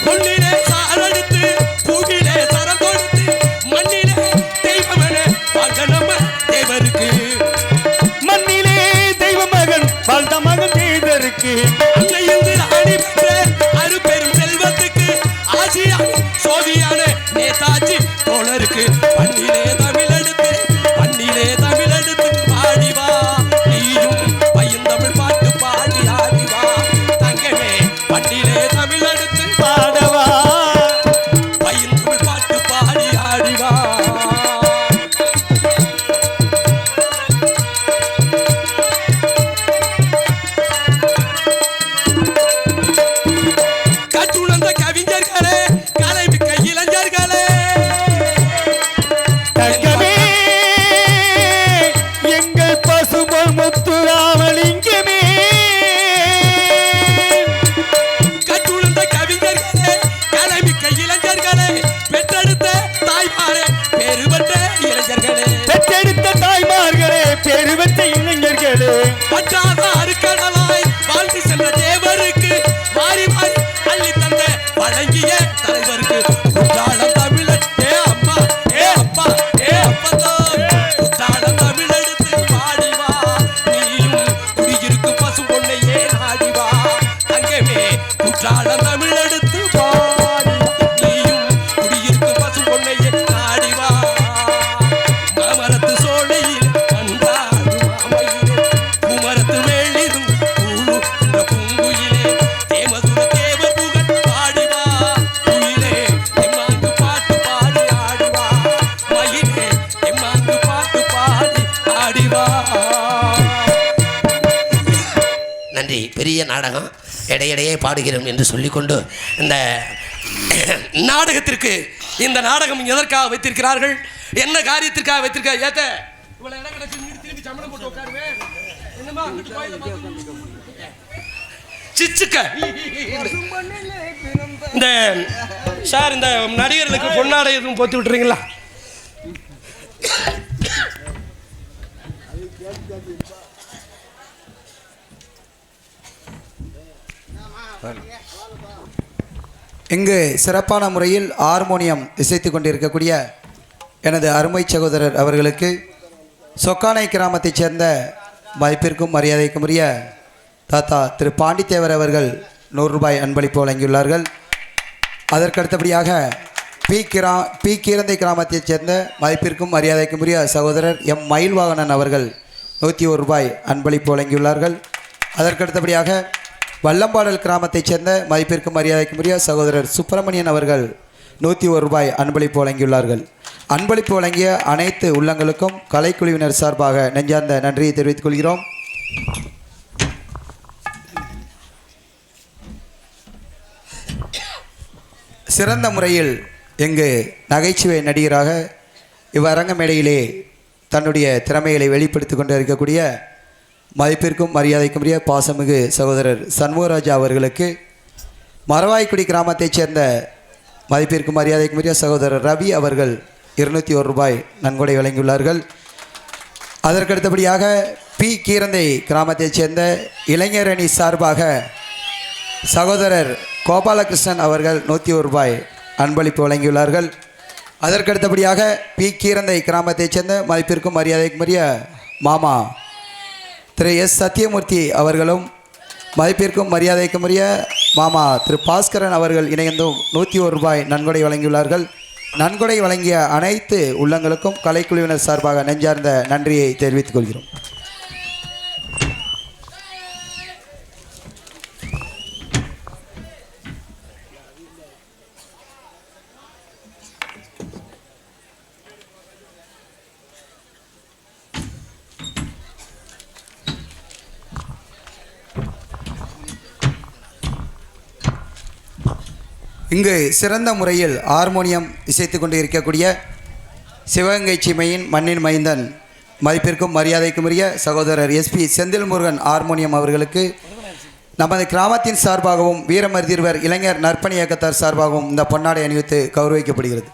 [SPEAKER 2] பொன்னிலே சாரடுத்து பூவிலே சரம் தொடுத்து மண்ணிலே தெய்வமென வாழ்க நம்ம பண்ணிலே தமிழெடுத்து பண்ணிலே தமிழெடுத்து பாடிவா நீயும் பையந்தமிழ் பாட்டு பாடி ஆடிவா தங்கமே பண்ணிலே தமிழெடுத்து
[SPEAKER 1] பாடவா
[SPEAKER 2] பையந்தமிழ் பாட்டு பாடி ஆடிவா கற்றுணர்ந்த கவிஞர்களே கலைமிக்க இளைஞர்களே
[SPEAKER 1] தங்கமே எங்கள் பசும்பொன் முத்துராமலிங்கமே
[SPEAKER 2] கற்றுணர்ந்த கவிஞர்களே கலைமிக்க இளைஞர்களே பெற்றெடுத்த தாய்மாரே பெருபற்ற இளைஞர்களே
[SPEAKER 1] பெற்றெடுத்த தாய்மார்களே பெருவற்ற இளைஞர்களே
[SPEAKER 2] பற்றாத அருக்கடலாய் வாழ்ந்து சென்ற தேவருக்கு மாறி மாறி அள்ளி தந்த வழங்கிய தலைவருக்கு குற்றாலம் தமிழன் ஏ அம்மா ஏ அப்பா ஏ அப்பதோ குற்றாலம் தமிழெடுத்து பாடிவா நீயும் குடியிருக்கும் பசு பொண்ணையே நாடிவா தங்கமே குற்றாலம் தமிழெடுத்து பாடிவா நீயும் குடியிருக்கும் பசு பொண்ணையே நாடிவா மாமரத்து சோலையில் கண்டாடும் மாமையிலே பூமரத்து மேலிரும் பூ இந்த பூங்குயிலே தேமதுர தேவ புகழ் பாடிவா குயிலே எம்மாங்கு பாட்டு பாடி ஆடிவா மயிலே எம்மாங்கு பாட்டு பாடி ஆடிவா. நன்றி. பெரிய நாடகம் இடையிடையே பாடுகிறோம் என்று சொல்லிக்கொண்டு இந்த நாடகத்திற்கு இந்த நாடகம் எதற்காக வைத்திருக்கிறார்கள் என்ன காரியத்திற்காக வைத்திருக்க ஏத்த இவ்வளவு இடம் கிடக்கு இங்கிட்டு திரும்பி சம்பளம் போட்டு உட்காருவேன் என்னமா அங்கிட்டு போய் சிச்சுக்க இந்த சார் இந்த நடிகர்களுக்கு பொன்னாடை எதுவும் போத்தி விட்டுறீங்களா
[SPEAKER 4] இங்கு சிறப்பான முறையில் ஹார்மோனியம் இசைத்து கொண்டிருக்கக்கூடிய எனது அருமை சகோதரர் அவர்களுக்கு சொக்கானை கிராமத்தைச் சேர்ந்த மதிப்பிற்கும் மரியாதைக்கும் உரிய தாத்தா திரு பாண்டித்தேவர் அவர்கள் 100 ரூபாய் அன்பளிப்பு வழங்கியுள்ளார்கள். அதற்கடுத்தபடியாக பி கீரந்தை கிராமத்தைச் சேர்ந்த மதிப்பிற்கும் மரியாதைக்கும் உரிய சகோதரர் எம் மயில்வாகனன் அவர்கள் 101 ரூபாய் அன்பளிப்பு வழங்கியுள்ளார்கள். அதற்கடுத்தபடியாக வல்லம்பாடல் கிராமத்தைச் சேர்ந்த மதிப்பிற்கும் மரியாதைக்கும் உரிய சகோதரர் சுப்பிரமணியன் அவர்கள் 101 ரூபாய் அன்பளிப்பு வழங்கியுள்ளார்கள். அன்பளிப்பு வழங்கிய அனைத்து உள்ளங்களுக்கும் கலைக்குழுவினர் சார்பாக நெஞ்சார்ந்த நன்றியை தெரிவித்துக் கொள்கிறோம். சிறந்த முறையில் இங்கு நகைச்சுவை நடிகராக இவ்வரங்க மேடையிலே தன்னுடைய திறமைகளை வெளிப்படுத்தி கொண்டு இருக்கக்கூடிய மதிப்பிற்கும் மரியாதைக்கும் உரிய பாசமிகு சகோதரர் சண்முகராஜா அவர்களுக்கு மரவாய்க்குடி கிராமத்தைச் சேர்ந்த மதிப்பிற்கும் மரியாதைக்கும் உரிய சகோதரர் ரவி அவர்கள் 201 ரூபாய் நன்கொடை வழங்கியுள்ளார்கள். அதற்கடுத்தபடியாக பி கீரந்தை கிராமத்தைச் சேர்ந்த இளைஞரணி சார்பாக சகோதரர் கோபாலகிருஷ்ணன் அவர்கள் 101 ரூபாய் அன்பளிப்பு வழங்கியுள்ளார்கள். அதற்கடுத்தபடியாக பி கீரந்தை கிராமத்தைச் சேர்ந்த மதிப்பிற்கும் மரியாதைக்கும் உரிய மாமா திரு எஸ் சத்தியமூர்த்தி அவர்களும் மதிப்பிற்கும் மரியாதைக்கும் உரிய மாமா திரு பாஸ்கரன் அவர்கள் இணைந்தும் 101 ரூபாய் நன்கொடை வழங்கியுள்ளார்கள். நன்கொடை வழங்கிய அனைத்து உள்ளங்களுக்கும் கலைக்குழுவினர் சார்பாக நெஞ்சார்ந்த நன்றியை தெரிவித்துக் கொள்கிறோம். இங்கு சிறந்த முறையில் ஹார்மோனியம் இசைத்து கொண்டு இருக்கக்கூடிய சிவகங்கை சீமையின் மண்ணின் மைந்தன் மதிப்பிற்கும் மரியாதைக்கும் உரிய சகோதரர் எஸ்பி செந்தில் முருகன் ஹார்மோனியம் அவர்களுக்கு நமது கிராமத்தின் சார்பாகவும் வீரமருதிருவர் இளைஞர் நற்பணி இயக்கத்தார் சார்பாகவும் இந்த பொன்னாடை அணிவித்து கௌரவிக்கப்படுகிறது.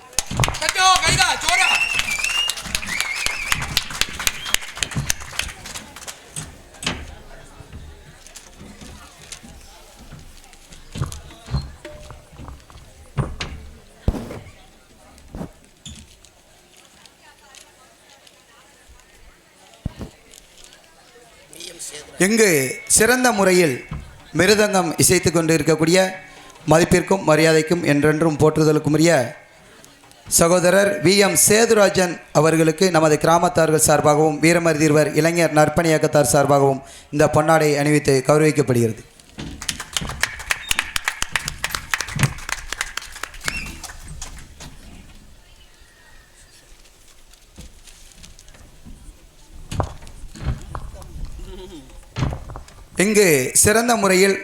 [SPEAKER 4] இங்கு சிறந்த முறையில் மிருதங்கம் இசைத்து கொண்டு இருக்கக்கூடிய மதிப்பிற்கும் மரியாதைக்கும் என்றென்றும் போற்றுதலுக்கும் உரிய சகோதரர் VM சேதுராஜன் அவர்களுக்கு நமது கிராமத்தார்கள் சார்பாகவும் வீரமருதியர் இளைஞர் நற்பணி இயக்கத்தார் சார்பாகவும் இந்த பொன்னாடை அணிவித்து கௌரவிக்கப்படுகிறது. இங்கு சிறந்த முறையில்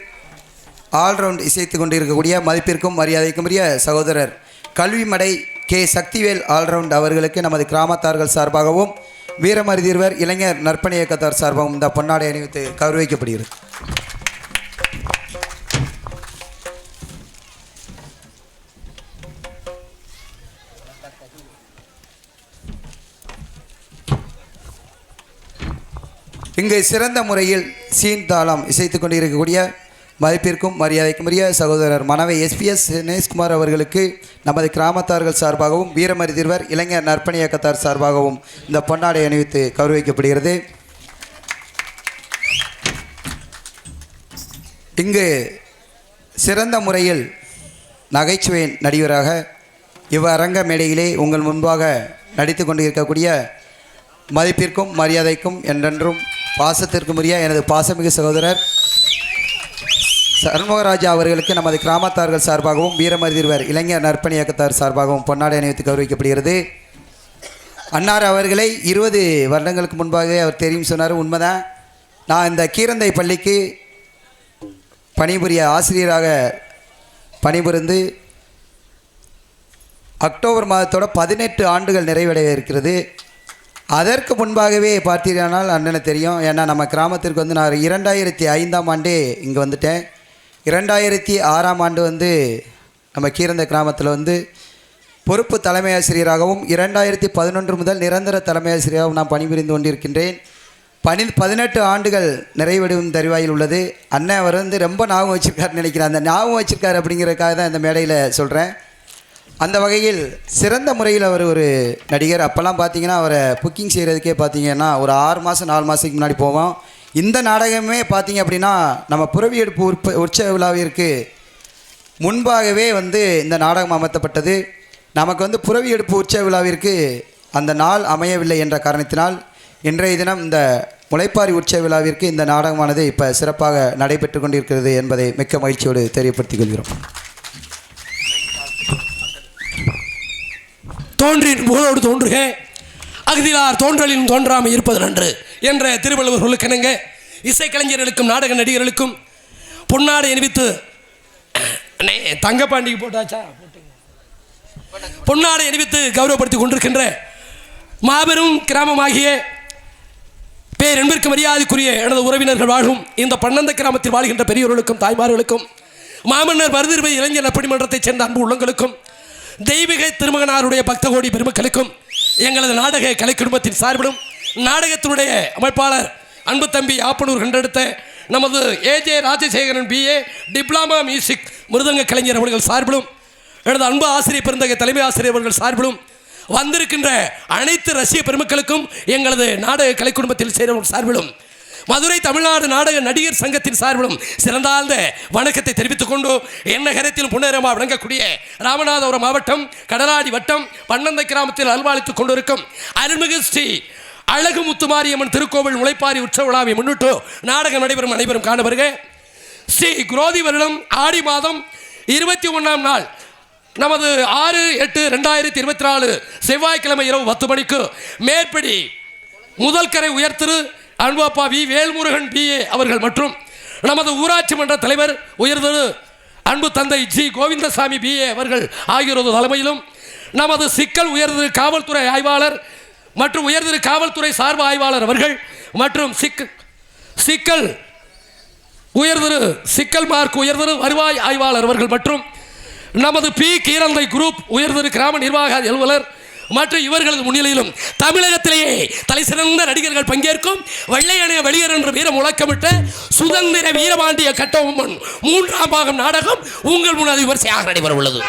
[SPEAKER 4] ஆல்ரவுண்ட் இசைத்து கொண்டிருக்கக்கூடிய மதிப்பிற்கும் மரியாதைக்கும் உரிய சகோதரர் கல்விமடை K சக்திவேல் ஆல்ரவுண்ட் அவர்களுக்கு நமது கிராமத்தார்கள் சார்பாகவும் வீரமருதியர் இளைஞர் நற்பணி இயக்கத்தார் சார்பாகவும் இந்த பொன்னாடை அணிவித்து கௌரவிக்கப்படுகிறது. இங்கு சிறந்த முறையில் சீன் தாளம் இசைத்து கொண்டிருக்கக்கூடிய மதிப்பிற்கும் மரியாதைக்கும் உரிய சகோதரர் மனவை SPS நேஸ்குமார் அவர்களுக்கு நமது கிராமத்தார்கள் சார்பாகவும் வீரமருதியர் இளைஞர் நற்பணி இயக்கத்தார் சார்பாகவும் இந்த பொன்னாடை அணிவித்து கௌரவிக்கப்படுகிறது. இங்கு சிறந்த முறையில் நகைச்சுவை நடிகராக இவ்வரங்க மேடையிலே உங்கள் முன்பாக நடித்து கொண்டிருக்கக்கூடிய மதிப்பிற்கும் மரியாதைக்கும் என்றென்றும் பாசத்திற்கும் உரிய எனது பாசமிகு சகோதரர் சண்முகராஜா அவர்களுக்கு நமது கிராமத்தார்கள் சார்பாகவும் வீரமருதியர் இளைஞர் நற்பணி இயக்கத்தார் சார்பாகவும் பொன்னாடை அணிவித்து கௌரவிக்கப்படுகிறது. அன்னார் அவர்களை 20 வருடங்களுக்கு முன்பாகவே அவர் தெரியும் சொன்னார். உண்மைதான். நான் இந்த கீரந்தை பள்ளிக்கு பணிபுரிய ஆசிரியராக பணிபுரிந்து அக்டோபர் மாதத்தோட 18 ஆண்டுகள் நிறைவடைய இருக்கிறது. அதற்கு முன்பாகவே பார்த்தீர்களானால் அண்ணனை தெரியும். ஏன்னா நம்ம கிராமத்திற்கு வந்து நான் 2005ஆம் ஆண்டே இங்கே வந்துட்டேன். 2006ஆம் ஆண்டு வந்து நம்ம கீரந்த கிராமத்தில் வந்து பொறுப்பு தலைமை ஆசிரியராகவும் 2011 முதல் நிரந்தர தலைமை ஆசிரியராகவும் நான் பணிபுரிந்து கொண்டிருக்கின்றேன். 18 ஆண்டுகள் நிறைவடையும் தருவாயில் உள்ளது. அண்ணன் அவர் வந்து ரொம்ப ஞாபகம் வச்சுருக்காருன்னு நினைக்கிறேன். அந்த ஞாபகம் வச்சுருக்காரு அப்படிங்கிறதுக்காக தான் இந்த மேடையில் சொல்கிறேன். அந்த வகையில் சிறந்த முறையில் அவர் ஒரு நடிகர். அப்போல்லாம் பார்த்தீங்கன்னா அவரை புக்கிங் செய்கிறதுக்கே பார்த்தீங்கன்னா ஒரு 6 மாதம் 4 மாதத்துக்கு முன்னாடி போவோம். இந்த நாடகமே பார்த்தீங்க அப்படின்னா நம்ம புரவி எடுப்பு உற்சவ விழாவிற்கு முன்பாகவே வந்து இந்த நாடகம் அமைத்தப்பட்டது. நமக்கு வந்து புரவி எடுப்பு உற்சவ விழாவிற்கு அந்த நாள் அமையவில்லை என்ற காரணத்தினால் இன்றைய தினம் இந்த முளைப்பாரி உற்சவ விழாவிற்கு இந்த நாடகமானது இப்போ சிறப்பாக நடைபெற்று கொண்டிருக்கிறது என்பதை மிக்க மகிழ்ச்சியோடு தெரியப்படுத்திக் கொள்கிறோம்.
[SPEAKER 2] தோன்றின் புகழோடு தோன்றுக அகதிலார் தோன்றலின் தோன்றாமல் இருப்பது நன்று என்ற திருவள்ளுவர் சொல்லுக்கிணங்க இசைக்கலைஞர்களுக்கும் நாடக நடிகர்களுக்கும் பொன்னாடை அணிவித்து தங்கப்பாண்டிக்கு போட்டாச்சா பொன்னாடை அணிவித்து கௌரவப்படுத்திக் கொண்டிருக்கின்ற மாபெரும் கிராமமாகிய பேரன்பிற்கு மரியாதைக்குரிய எனது உறவினர்கள் வாழும் இந்த பன்னந்த கிராமத்தில் வாழ்கின்ற பெரியவர்களுக்கும் தாய்மார்களுக்கும் மாமன்னர் மருதிருவை இளைஞர் நற்பணி மன்றத்தைச் சேர்ந்த அன்பு உள்ளங்களுக்கும் தெய்வீக திருமகனாருடைய பக்த கோடி பெருமக்களுக்கும் எங்களது நாடக கலை குடும்பத்தின் சார்பிலும் நாடகத்தினுடைய அமைப்பாளர் அன்பு தம்பி ஆப்பனூர் கண்டெடுத்த நமது AJ Rajasekaran BA diploma music மிருதங்க கலைஞர் அவர்கள் சார்பிலும் எனது அன்பு ஆசிரியர் பெருந்தகை தலைமை ஆசிரியர் அவர்கள் சார்பிலும் வந்திருக்கின்ற அனைத்து ரசிக பெருமக்களுக்கும் எங்களது நாடக கலை குடும்பத்தில் சேர்ந்தவர்கள் சார்பிலும் மதுரை தமிழ்நாடு நாடக நடிகர் சங்கத்தின் சார்பிலும் சிறந்தாழ்ந்த வணக்கத்தை தெரிவித்துக் கொண்டு என்ன கரத்தில் புனரமாக விளங்கக்கூடிய ராமநாதபுரம் மாவட்டம் கடலாடி வட்டம் பன்னந்தை கிராமத்தில் அல்வாளித்துக் கொண்டிருக்கும் அருள்மிகு ஸ்ரீ அழகு முத்துமாரியம்மன் திருக்கோவில் முளைப்பாரி உற்சவ விழாவை முன்னிட்டு நாடகம் நடைபெறும் அனைவரும் காண வருக. ஸ்ரீ குரோதி வருடம் ஆடி மாதம் 21ஆம் நாள் நமது 6/8/2024 செவ்வாய்க்கிழமை இரவு 10 மணிக்கு மேற்படி முதல் கரை உயர்திரு அன்பப்பா வி வேல்முருகன் BA அவர்கள் மற்றும் நமது ஊராட்சி மன்ற தலைவர் உயர்திரு அன்பு தந்தை G கோவிந்தசாமி BA அவர்கள் ஆகியோரது தலைமையிலும் நமது சிக்கல் உயர்திரு காவல்துறை ஆய்வாளர் மற்றும் உயர்திரு காவல்துறை சார்பு ஆய்வாளர் அவர்கள் மற்றும் சிக்கல் உயர்திரு சிக்கல் மார்க் உயர்திரு வருவாய் ஆய்வாளர் அவர்கள் மற்றும் நமது P கீரந்தை குரூப் உயர்திரு கிராம நிர்வாக அலுவலர் மற்றும் இவர்களது முன்னிலையிலும் தமிழகத்திலேயே தலை சிறந்த நடிகர்கள் பங்கேற்கும் வெள்ளையணைய வெளியர் என்ற வீர முழக்கமிட்ட சுதந்திர வீரபாண்டிய கட்டபொம்மன் 3ஆம் பாகம் நாடகம் உங்கள் முன்னாடி விமர்சையாக நடைபெற உள்ளது.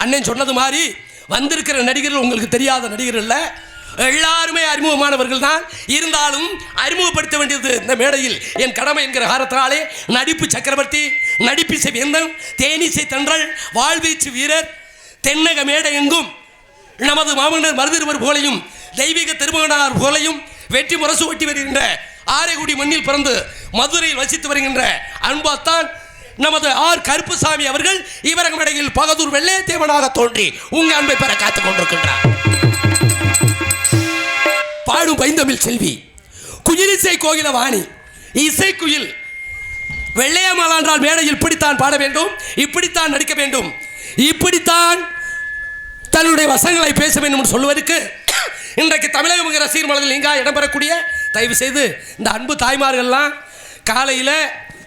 [SPEAKER 2] அண்ணன் சொன்னது மாதிரி வந்திருக்கிற நடிகர்கள் உங்களுக்கு தெரியாத நடிகர்கள் இல்லை, எல்லாருமே அறிமுகமானவர்கள் தான். இருந்தாலும் அறிமுகப்படுத்த வேண்டியது இந்த மேடையில் என் கடமை என்கிற காரணத்தினாலே நடிப்பு சக்கரவர்த்தி, நடிப்பிசை வேந்தன், தேனிசை தென்றல், வாழ்வீச்சு வீரர், தென்னக மேடை எங்கும் நமது மாமன்னர் மருதிருவர் போலையும் தெய்வீக திருமகனார் போலையும் வெற்றி முரசு ஒட்டி வருகின்ற ஆரைக்குடி மண்ணில் பிறந்து மதுரையில் வசித்து வருகின்ற அன்பாத்தான் நமது ஆர் கருப்புசாமி அவர்கள் இவரங்கமடையில் பகதூர் வெள்ளையத்தேவனாக தோன்றி உங்க அன்பை பெற காத்துக் கொண்டிருக்கின்றார். பாடும் பைந்தமிழ் செல்வி குயிலிசை கோகில வாணி இசைக்குயில் வெள்ளையம்மாள் என்றால் மேடையில் இப்படித்தான் பாட வேண்டும், இப்படித்தான் நடிக்க வேண்டும், இப்படித்தான் தன்னுடைய வசங்களை பேச வேண்டும் என்று சொல்வதற்கு இன்றைக்கு தமிழக ரசிகர் மலரில் எங்கா இடம்பெறக்கூடிய தயவு செய்து இந்த அன்பு தாய்மார்கள்லாம் காலையில்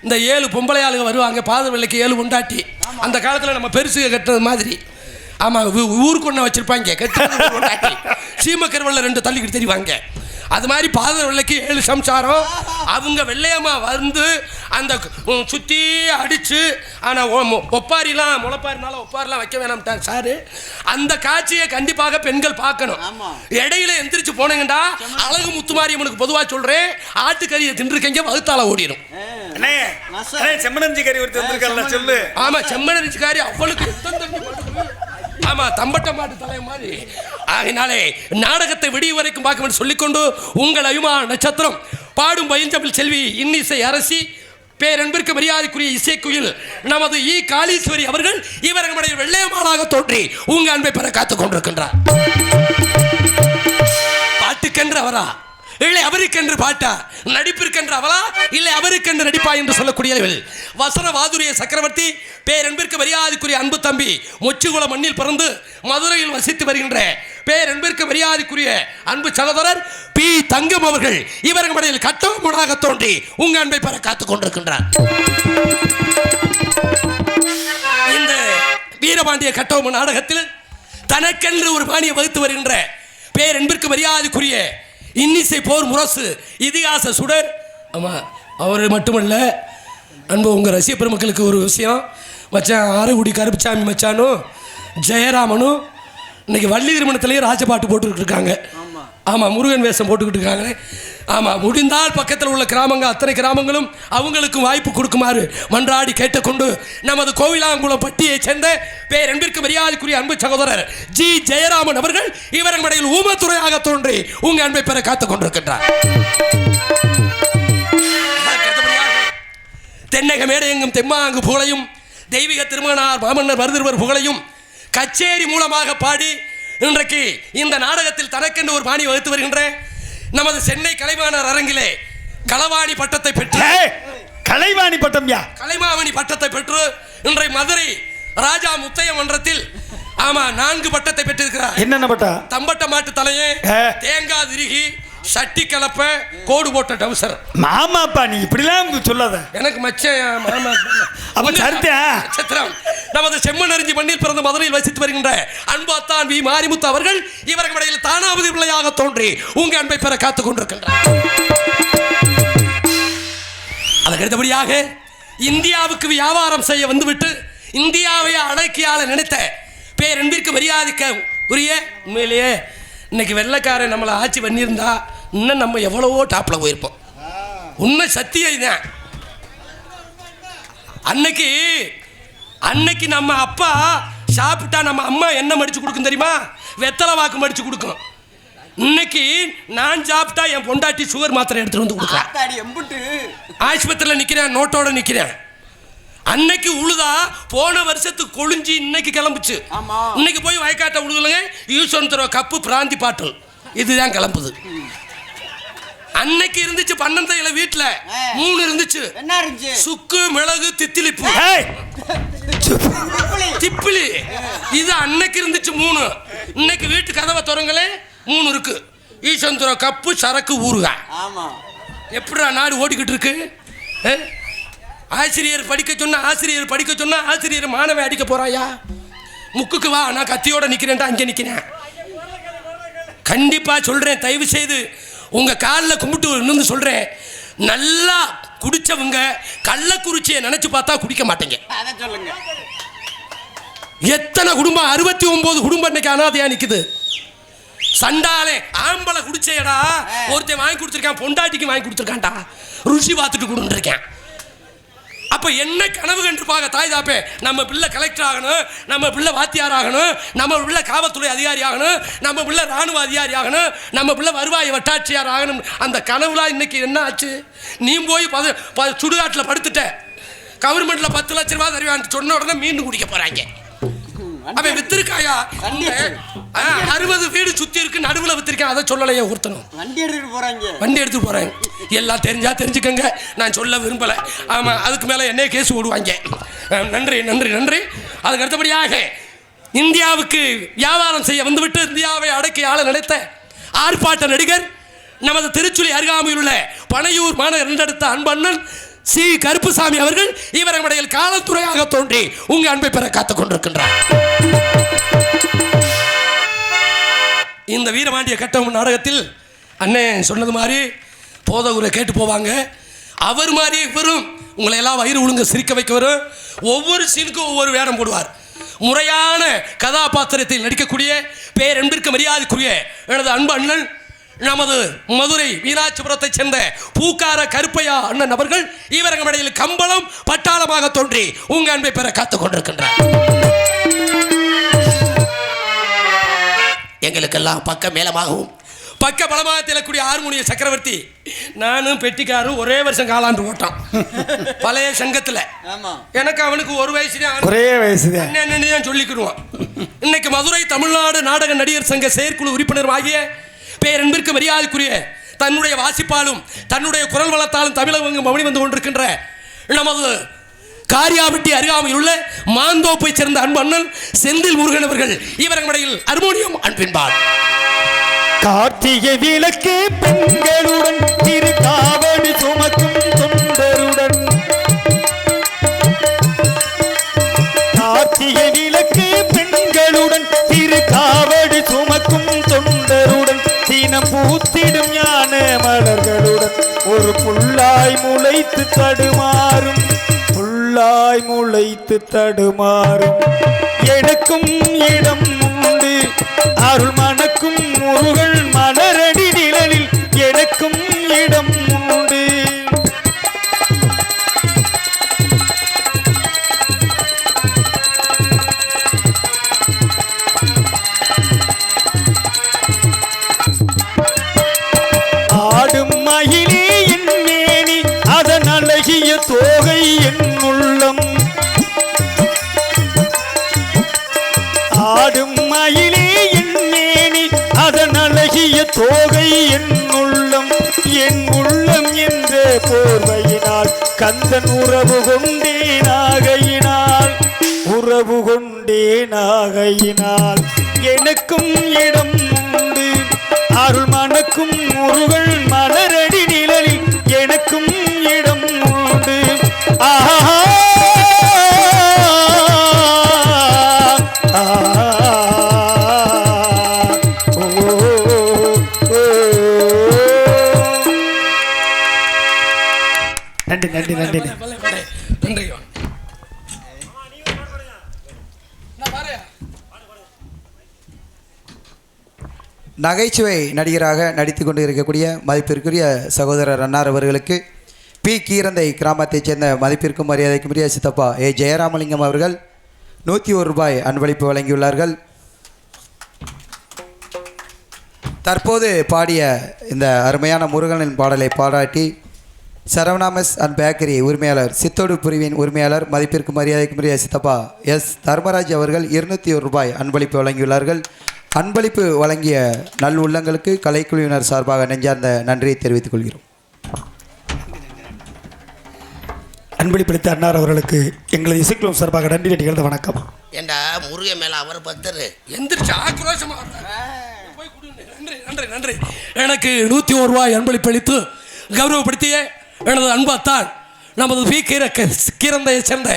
[SPEAKER 2] இந்த 7 பொம்பளை ஆளுங்க வருவாங்க, பாத வெள்ளைக்கு 7 உண்டாட்டி. அந்த காலத்தில் நம்ம பெருசு கட்டுறது மாதிரி, ஆமாம், ஊருக்கு ஒன்று வச்சுருப்பாங்க, கட்டு சீமக்கருவல்ல 2 தள்ளிக்கிட்டு தெரிவாங்க. அது மாதிரி பாத வெள்ளைக்கு 7 சம்சாரம். அவங்க வெள்ளையம்மா வந்து அந்த சுற்றி அடித்து, ஆனால் ஒப்பாரிலாம் முளைப்பாரினால ஒப்பாரிலாம் வைக்க வேணாம்ட்டார் சாரு. அந்த காட்சியை கண்டிப்பாக பெண்கள் பார்க்கணும். இடையில எந்திரிச்சு போனீங்கடா அழகு முத்துமாரியம்மனுக்கு பொதுவாக சொல்கிறேன், ஆட்டுக்கறியை தின்றுக்கங்க வகுத்தால ஓடிடும்.
[SPEAKER 1] செம்மனஞ்சி கறி ஒருத்தர் வந்திருக்கல சொல்லு.
[SPEAKER 2] ஆமாம், செம்மனஞ்சி கறி அவளுக்கு ஆமா தம்பட்ட மாட்டு தலை மாதிரி. ஆகினாலே நாடகத்தை விடிய வரைக்கும் பார்க்க வேண்டும் சொல்லிக்கொண்டு உங்கள் அபிமான நட்சத்திரம் பாடும் பைந்தமிழ் செல்வி இன்னிசை அரசி பேரன்பிற்கு மரியாதைக்குரிய இசைக்குயில் நமது ஈ காளீஸ்வரி அவர்கள் இவர்களுடைய வெள்ளையம்மாளாக தோன்றி உங்க அன்பை பெற காத்துக் கொண்டிருக்கின்றார். பாட்டுக்கென்று அவரா இல்லை அவருக்கென்று பாட்டா, நடிப்பிற்கென்று அவளா இல்லை அவருக்கென்று நடிப்பா என்று சொல்லக்கூடியவர்கள் வசன வாதுரிய சக்கரவர்த்தி பேரன்பிற்கு மரியாதைக்குரிய அன்பு தம்பி மொச்சுகுள மண்ணில் பிறந்து மதுரையில் வசித்து வருகின்ற பேரன்பிற்கு மரியாதைக்குரிய அன்பு சகோதரர் பி தங்கம் அவர்கள் இவர்கள் மடையில் கட்டமுடாக தோன்றி உங்க அன்பை பெற காத்துக் கொண்டிருக்கின்றார். இந்த வீரபாண்டிய கட்டபொம்மன் நாடகத்தில் தனக்கென்று ஒரு பாணியை வகுத்து வருகின்ற பேரன்பிற்கு மரியாதைக்குரிய இன்னிசை போர் முரசு இதிகாச சுடர். ஆமாம், அவர் மட்டுமல்ல அன்பு உங்கள் ரசிக பெருமக்களுக்கு ஒரு விஷயம், மச்சான் ஆரைக்குடி கருப்புசாமி மச்சானும் ஜெயராமனும் இன்னைக்கு வள்ளி திருமணத்திலேயே ராஜபாட்டு போட்டுக்கிட்டு இருக்காங்க. ஆமாம், முருகன் வேஷம் போட்டுக்கிட்டு இருக்காங்க. ஆமாம், முடிந்தால் பக்கத்தில் உள்ள கிராமங்கள் அத்தனை கிராமங்களும் அவங்களுக்கும் வாய்ப்பு கொடுக்குமாறு மன்றாடி கேட்டுக்கொண்டு நமது கோவிலாங்குளம் பட்டியை சேர்ந்த பேரன்பிற்கு மரியாதைக்குரிய அன்பு சகோதரர் ஜி ஜெயராமன் அவர்கள் இவர்கள் மடையில் ஊமத்துறையாக தோன்றி உங்க அன்பை பெற காத்துக் கொண்டிருக்கின்றார். தென்னக மேடையெங்கும் தெம்மாங்கு புகழையும் தெய்வீக திருமகனார் மாமன்னர் மருதிருவர் புகழையும் கச்சேரி மூலமாக பாடி இன்றைக்கு இந்த நாடகத்தில் தனக்கென்று ஒரு பாணி வகுத்து வருகின்ற நமது சென்னை கலைவாணர் அரங்கிலே களவாணி பட்டத்தை பெற்று
[SPEAKER 1] கலைவாணி பட்டம்
[SPEAKER 2] கலைமாமணி பட்டத்தை பெற்று இன்றைக்கு மதுரை ராஜா முத்தைய மன்றத்தில் ஆமா 4 பட்டத்தை பெற்றிருக்கிறார்.
[SPEAKER 1] என்னென்ன பட்டா?
[SPEAKER 2] தம்பட்ட மாட்டு தலையே, தேங்காய் திருகி, சட்டி கலப்ப, கோடு போட்ட டவுசர்.
[SPEAKER 1] மாமாப்பா நீ இப்படிலாம் சொல்லாத,
[SPEAKER 2] எனக்கு மச்சம் மாமா.
[SPEAKER 1] நட்சத்திரம்
[SPEAKER 2] நமது செம்மனறிஞ்சி மண்ணில் பிறந்த மதுரையில் வசித்து வருகின்ற அன்பாத்தான் வி மாரிமுத்து அவர்கள் இவர்கள் இடையில் தானாவதி பிள்ளையாக தோன்றி உங்க அன்பை பெற காத்துக் கொண்டிருக்கின்றார். அதற்கு அடுத்தபடியாக இந்தியாவுக்கு வியாபாரம் செய்ய வந்துவிட்டு இந்தியாவை அடக்கியால நினைத்த பேரன்பிற்கு மரியாதைக்க உரிய உண்மையிலேயே இன்னைக்கு வெள்ளைக்காரன் நம்மளை ஆட்சி பண்ணியிருந்தா இன்னும் நம்ம எவ்வளவோ டாப்பில் போயிருப்போம். உண்மை சத்தியம் தான். அன்னைக்கு நம்ம அப்பா சாப்பிட்டா நம்ம அம்மா என்ன மடிச்சு கொடுக்கும் தெரியுமா? வெத்தலை வாக்கு மடிச்சு கொடுக்கும். இன்னைக்கு நான் சாப்பிட்டா என் பொண்டாட்டி சுகர் மாத்திரை எடுத்துட்டு வந்து கொடுக்குறேன். ஆஸ்பத்திரியில் நிற்கிறேன், நோட்டோட நிற்கிறேன். அன்னைக்கு உழுதா போன வருஷத்துக்கு கொழிஞ்சி இன்னைக்கு கிளம்புச்சு. இன்னைக்கு போய் வயக்காட்ட உழுதுலங்க யூசன் கப்பு பிராந்தி பாட்டல் இதுதான் கிளம்புது. அன்னைக்கு இருந்துச்சு பன்னந்தையில வீட்டுல 3 இருந்துச்சு. சுக்கு மிளகு தித்திலிப்பு திப்பிலி இது அன்னைக்கு இருந்துச்சு 3. இன்னைக்கு வீட்டு கதவை திறங்களே 3 இருக்கு. ஈசந்திர கப்பு சரக்கு ஊறுகாய். எப்படா நாடு ஓடிக்கிட்டு இருக்கு? ஆசிரியர் படிக்க சொன்னா ஆசிரியர் மாணவன் அடிக்க போறாயா? முக்குக்கு வா, நான் கத்தியோட நிக்கிறேன்டா, அங்கே நிக்கிறேன். கண்டிப்பா சொல்றேன், தயவு செய்து உங்க காலில் கும்பிட்டு இருந்து சொல்றேன், நல்லா குடிச்சவங்க கள்ளக்குறிச்சியை நினைச்சு பார்த்தா குடிக்க மாட்டீங்க. எத்தனை குடும்பம் 69 குடும்பம் இன்னைக்கு அனாதையா நிக்குது. சண்டாலே ஆம்பளை குடிச்சேடா ஒருத்தன் வாங்கி கொடுத்துருக்கான், பொண்டாட்டிக்கு வாங்கி கொடுத்துருக்கான்டா, ருசி பார்த்துட்டு கொடுத்துருக்கேன். அப்ப என்ன கனவு கண்டிருப்பாங்க தாய் தாப்பே? நம்ம பிள்ளை கலெக்டர் ஆகணும், நம்ம பிள்ளை வாத்தியார் ஆகணும், நம்ம பிள்ளை காவல்துறை அதிகாரி ஆகணும், நம்ம பிள்ளை ராணுவ அதிகாரி ஆகணும், நம்ம பிள்ளை வருவாய் வட்டாட்சியார் ஆகணும். அந்த கனவுலாம் இன்னைக்கு என்ன ஆச்சு? நீ போய் சுடுகாட்டில் படுத்துட்ட, கவர்மெண்ட்ல 10 லட்ச ரூபாய் தருவான்னு சொன்ன உடனே மீன் குடிக்க போறாங்க. அவன் வித்திருக்காயா? 60 வீடு சுத்தி இருக்கு, நடுவில் வித்திருக்கேன். அதை சொல்லலையே ஒருத்தனும்.
[SPEAKER 3] வண்டி
[SPEAKER 2] எடுத்துட்டு போறாங்க. எல்லாம் தெரிஞ்சா தெரிஞ்சுக்கங்க, நான் சொல்ல விரும்பல. ஆமா, அதுக்கு மேல என்ன கேஸ் ஓடுவாங்க. நன்றி நன்றி நன்றி. அதுக்கு அடுத்தபடியாக இந்தியாவுக்கு வியாபாரம் செய்ய வந்துவிட்டு இந்தியாவை அடக்கி ஆள நினைத்த ஆர்ப்பாட்ட நடிகர் நமது திருச்சுழி அருகாமையில் உள்ள பனையூர் மாநகர் இரண்டெடுத்த அன்பண்ணன் சி கருப்புசாமி அவர்கள் இவரங்களுடைய காவல்துறையாக தோன்றி உங்க அன்பை பெற காத்துக் கொண்டிருக்கின்றார். இந்த வீரபாண்டிய கட்டம் நாடகத்தில் அண்ணன் சொன்னது மாதிரி போதகுரை கேட்டு போவாங்க. அவர் மாதிரி இவரும் உங்களை எல்லாம் வயிறு ஒழுங்க சிரிக்க வைக்க வரும். ஒவ்வொரு சீனுக்கும் ஒவ்வொரு வேடம் போடுவார். முறையான கதாபாத்திரத்தில் நடிக்கக்கூடிய பேரன்பிற்கு மரியாதைக்குரிய எனது அன்பு அண்ணன் நமது மதுரை மீனாட்சிபுரத்தைச் சேர்ந்த பூக்கார கருப்பையா அண்ணன் அவர்கள் இவரங்களிடையில் கம்பளம் பட்டாளமாக தோன்றி உங்க அன்பை பெற காத்துக் கொண்டிருக்கின்றார். எங்களுக்கெல்லாம் பக்க மேலமாகவும் பக்க பலமாக திலக்கூடிய ஹார்மோனிய சக்கரவர்த்தி நானும் பெட்டிக்காரும் ஒரே வருஷம் காலாண்டு ஓட்டான் பழைய சங்கத்தில். எனக்கு அவனுக்கு ஒரு வயசுதான்,
[SPEAKER 1] ஒரே வயசு
[SPEAKER 2] தான் சொல்லிக்கிடுவான். இன்னைக்கு மதுரை தமிழ்நாடு நாடக நடிகர் சங்க செயற்குழு உறுப்பினர் ஆகிய பேரன்பிற்கு மரியாதைக்குரிய தன்னுடைய வாசிப்பாலும் தன்னுடைய குரல் வளத்தாலும் தமிழகம் மௌனி வந்து கொண்டிருக்கின்ற நமது காரியாபட்டி அருகாமையில் உள்ள மாந்தோப்பை சேர்ந்த அன்பு அண்ணன் செந்தில் முருகன் அவர்கள் இவரங்களிடையில் ஹார்மோனியம் அன்பின்பார்.
[SPEAKER 1] கார்த்திகை விளக்கு பெண்களுடன் திரு காவடி சுமக்கும் தொண்டருடன், கார்த்திகை விளக்கு பெண்களுடன் திரு காவடி சுமக்கும் தொண்டருடன், தினம் பூத்திடும் ஞான மலர்களுடன் ஒரு புல்லாய் முளைத்து தடுமாறும், புல்லாய் முளைத்து தடுமாறும். எனக்கும் இடம் உண்டு அருள் மணக்கும் முருகன் மலரடி நிழலில், எனக்கும் இடம் உண்டு. ஆடும் மயிலே என் மேனி, அதன் அழகிய தோகை என் உள்ளம். ஆடும் மயிலே என் மேனி, அதன் அழகிய தோகை என் உள்ளம். என் உள்ளம் என்ற போர்வையினால் கந்தன் உறவு கொண்டேனாகையினால், உறவு கொண்டேனாகையினால் எனக்கும் இடம் உண்டு அருள் மணக்கும் முருகன் மலரடி நிழலில், எனக்கும் இடம் உண்டு. ஆஹா நன்றி நன்றி நன்றி
[SPEAKER 2] நன்றி.
[SPEAKER 4] நகைச்சுவை நடிகராக நடித்து கொண்டு இருக்கக்கூடிய மதிப்பிற்குரிய சகோதரர் அன்னார் அவர்களுக்கு பி கீரந்தை கிராமத்தைச் சேர்ந்த மதிப்பிற்கும் மரியாதைக்குரிய சித்தப்பா ஏ ஜெயராமலிங்கம் அவர்கள் 101 ரூபாய் அன்பளிப்பு வழங்கியுள்ளார்கள். தற்போது பாடிய இந்த அருமையான முருகனின் பாடலை பாராட்டி சரவணாமஸ் அண்ட் பேக்கரி உரிமையாளர் சித்தோடு பிரிவின் உரிமையாளர் மதிப்பிற்கு மரியாதைக்குரிய சித்தப்பா எஸ் தர்மராஜ் அவர்கள் 201 ரூபாய் அன்பளிப்பு வழங்கியுள்ளார்கள். அன்பளிப்பு வழங்கிய நல் உள்ளங்களுக்கு கலைக்குழுவினர் சார்பாக நெஞ்சார்ந்த நன்றியை தெரிவித்துக் கொள்கிறோம்.
[SPEAKER 1] அன்பளிப்பளித்த அன்னார் அவர்களுக்கு எங்களது இசைக்குழு சார்பாக நன்றி நிகழ்ந்த வணக்கம்.
[SPEAKER 5] ஏண்டா முருக மேல அவர் பக்தர்
[SPEAKER 2] எந்திரிச்சு ஆக்ரோஷமா போய் கொடு. நன்றி நன்றி நன்றி. எனக்கு 101 ரூபாய் அன்பளிப்பு அளித்து கௌரவப்படுத்திய எனது அன்பாத்தான் நமது பி கீரந்தையை சேர்ந்த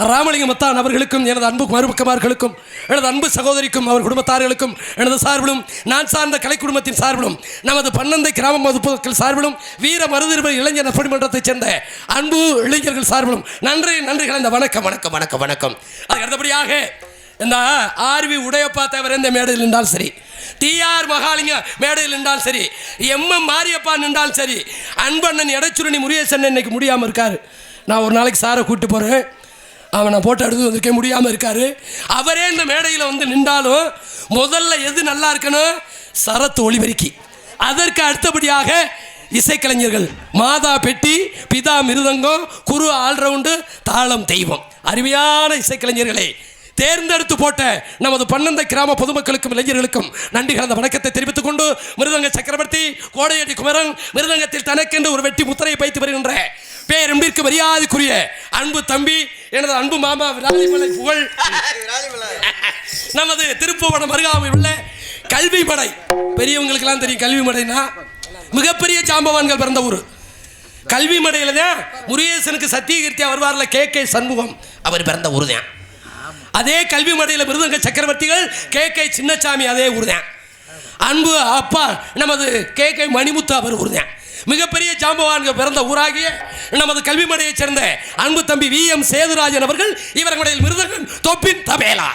[SPEAKER 2] ராமலிங்கம் அத்தான் அவர்களுக்கும் எனது அன்பு மருமக்கமார்களுக்கும் எனது அன்பு சகோதரிக்கும் அவர் குடும்பத்தார்களுக்கும் எனது சார்பிலும் நான் சார்ந்த கலை குடும்பத்தின் சார்பிலும் நமது பன்னந்தை கிராம பொதுமக்கள் சார்பிலும் வீர மருதிருமை இளைஞர் நற்பணிமன்றத்தைச் சேர்ந்த அன்பு இளைஞர்கள் சார்பிலும் நன்றி நன்றிகள். இந்த வணக்கம் வணக்கம் வணக்கம் வணக்கம். அதுக்கு அடுத்தபடியாக இந்த ஆர்வி உடையப்பா தேவர் எந்த மேடையில் நின்றால் சரி, டிஆர் மகாலிங்க மேடையில் நின்றால் சரி, எம்எம் மாரியப்பா நின்றால் சரி, அன்பண்ணன் எடச்சுரணி முருகேசன் இன்னைக்கு முடியாமல் இருக்காரு. நான் ஒரு நாளைக்கு சாரை கூப்பிட்டு போகிறேன். அவனை போட்டோ எடுத்து வந்திருக்க முடியாமல் இருக்காரு. அவரே இந்த மேடையில் வந்து நின்றாலும் முதல்ல எது நல்லா இருக்கணும்? சரத்து ஒளிபெருக்கி. அதற்கு அடுத்தபடியாக இசைக்கலைஞர்கள் மாதா பெட்டி, பிதா மிருதங்கம், குரு ஆல்ரவுண்டு, தாளம் தெய்வம். அருமையான இசைக்கலைஞர்களை தேர்ந்தெடுத்து போட்ட நமது பன்னந்த கிராம பொதுமக்களுக்கும் இளைஞர்களுக்கும் நன்றி கலந்த வணக்கத்தை தெரிவித்துக் கொண்டு, மிருதங்க சக்கரவர்த்தி கோடையடி குமரன் மிருதங்கத்தில் தனக்கென்று ஒரு வெட்டி முத்திரையை வைத்து வருகின்ற பேரன்பிற்கு மரியாதைக்குரிய அன்பு தம்பி, எனது அன்பு மாமா விராலிமலை புகழ் நமது திருப்புவனம் அருகாமையில் உள்ள கல்வி மடை. பெரியவங்களுக்கெல்லாம் தெரியும் கல்வி மடைனா மிகப்பெரிய ஜாம்பவான்கள் பிறந்த ஊர். கல்வி மடையில் தான் முருகேசனுக்கு சத்தியகீர்த்தியா வருவார்ல கே சண்முகம், அவர் பிறந்த ஊர் தான். அதே கல்வி மடையில் மிருதங்க சக்கரவர்த்திகள் கே சின்னசாமி, அதே ஊர் தான். அன்பு அப்பா நமது கே மணிமுத்து, அவர் ஊர் தான். மிகப்பெரிய ஜாம்பவான்கள் பிறந்த ஊராகிய நமது கல்வி மடையைச் சேர்ந்த அன்பு தம்பி VM சேதுராஜன் அவர்கள் இவர்களுடைய மிருதங்கன் தொப்பின் தபேலா.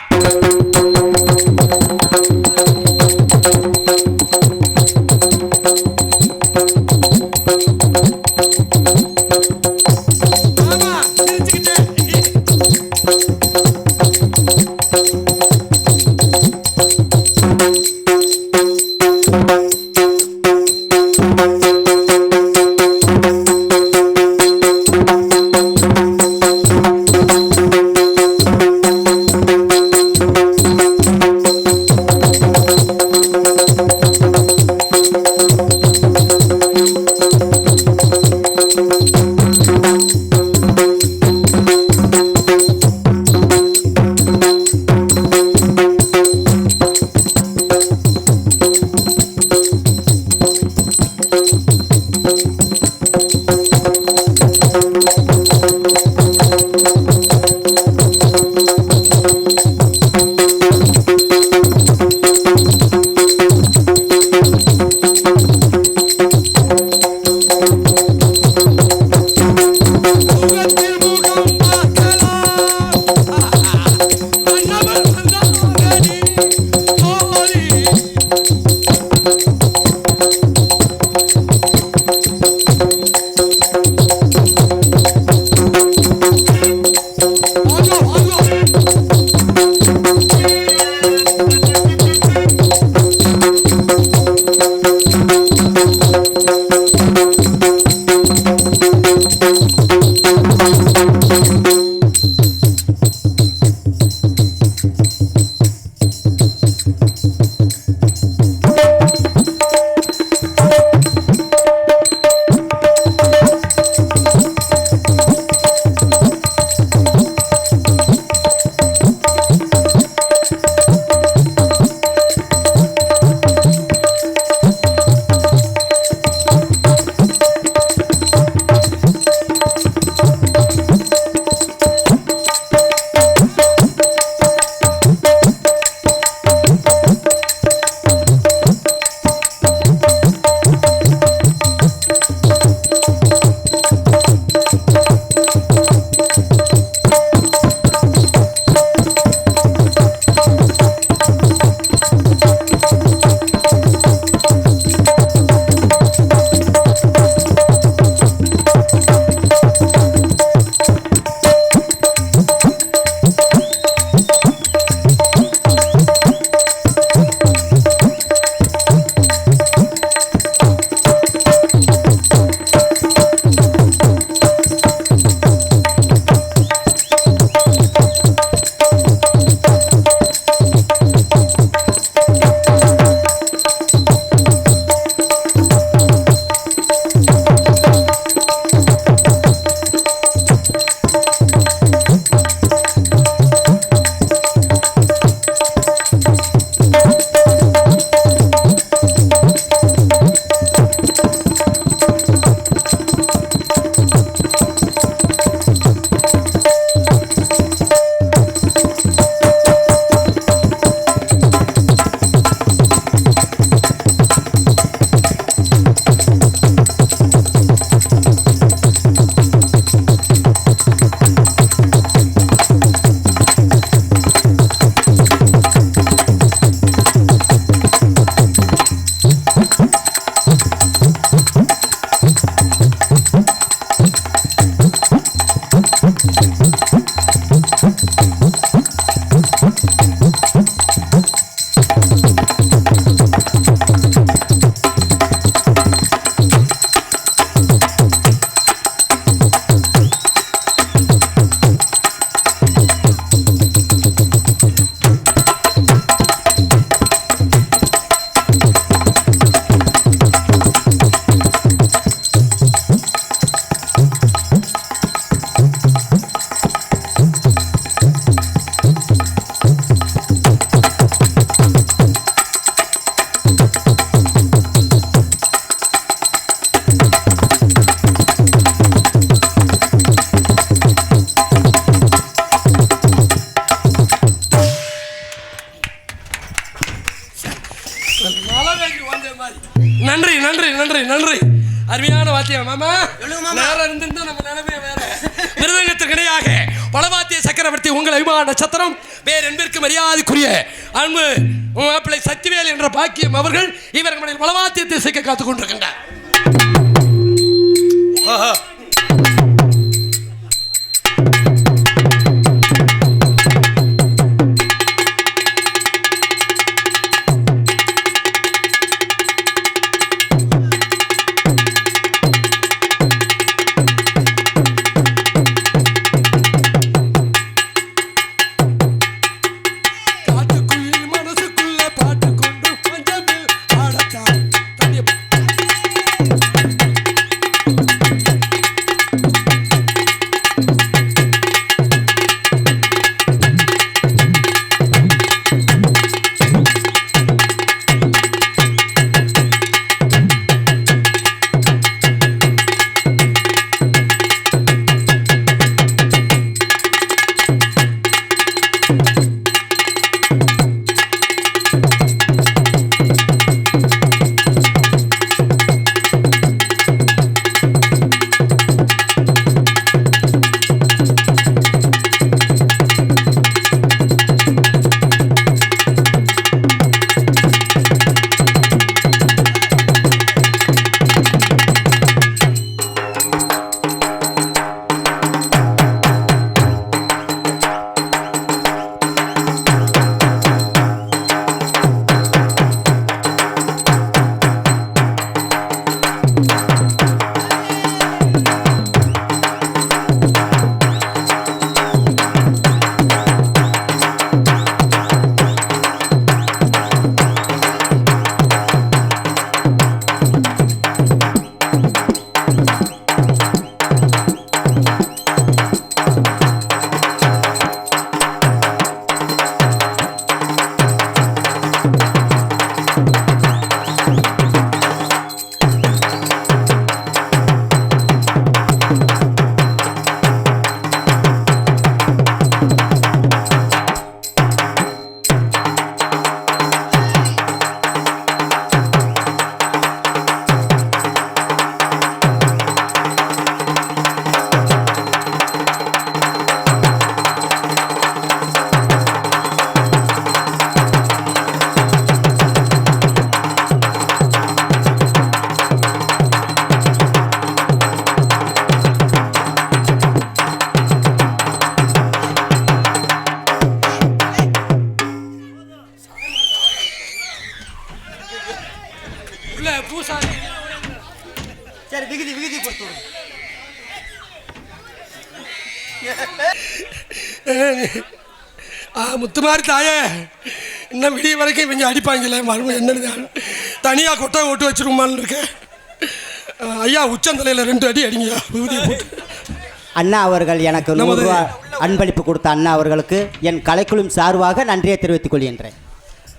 [SPEAKER 2] நன்றி நன்றி நன்றி நன்றி. அருமையான வாத்தியம் மாமா. நேரம் இருந்திருந்தா நம்ம நிலைமைய வேற. மிருதங்கத்திற்கு இணையாக பலவாத்திய சக்கரவர்த்தி உங்கள் அபிமான நட்சத்திரம் பேர் என்பதற்கு மரியாதைக்குரிய அன்பு மாப்பிள்ளை சக்திவேல் என்ற பாக்கியம் அவர்கள் இவர்கள் பலவாத்தியத்தை இசைக்க காத்துக் கொண்டிருக்கின்றார்.
[SPEAKER 3] சரி விகுதி விகுதி கொடுத்து
[SPEAKER 2] முத்துமாரி தாயே, இன்னும் விடிய வரைக்கும் இவங்க அடிப்பாங்களே மறுபடியும் என்னன்னு தனியாக கொட்டை ஓட்டு வச்சிருமான்னு இருக்கேன். ஐயா உச்சந்தலையில் 2 அடி அடிங்கய்யா விகுதியை போட்டு.
[SPEAKER 6] அண்ணா அவர்கள் எனக்கு 100 ரூபா அன்பளிப்பு கொடுத்த அண்ணா அவர்களுக்கு என் கலைக்குழும் சார்பாக நன்றியை தெரிவித்துக் கொள்கின்றேன்.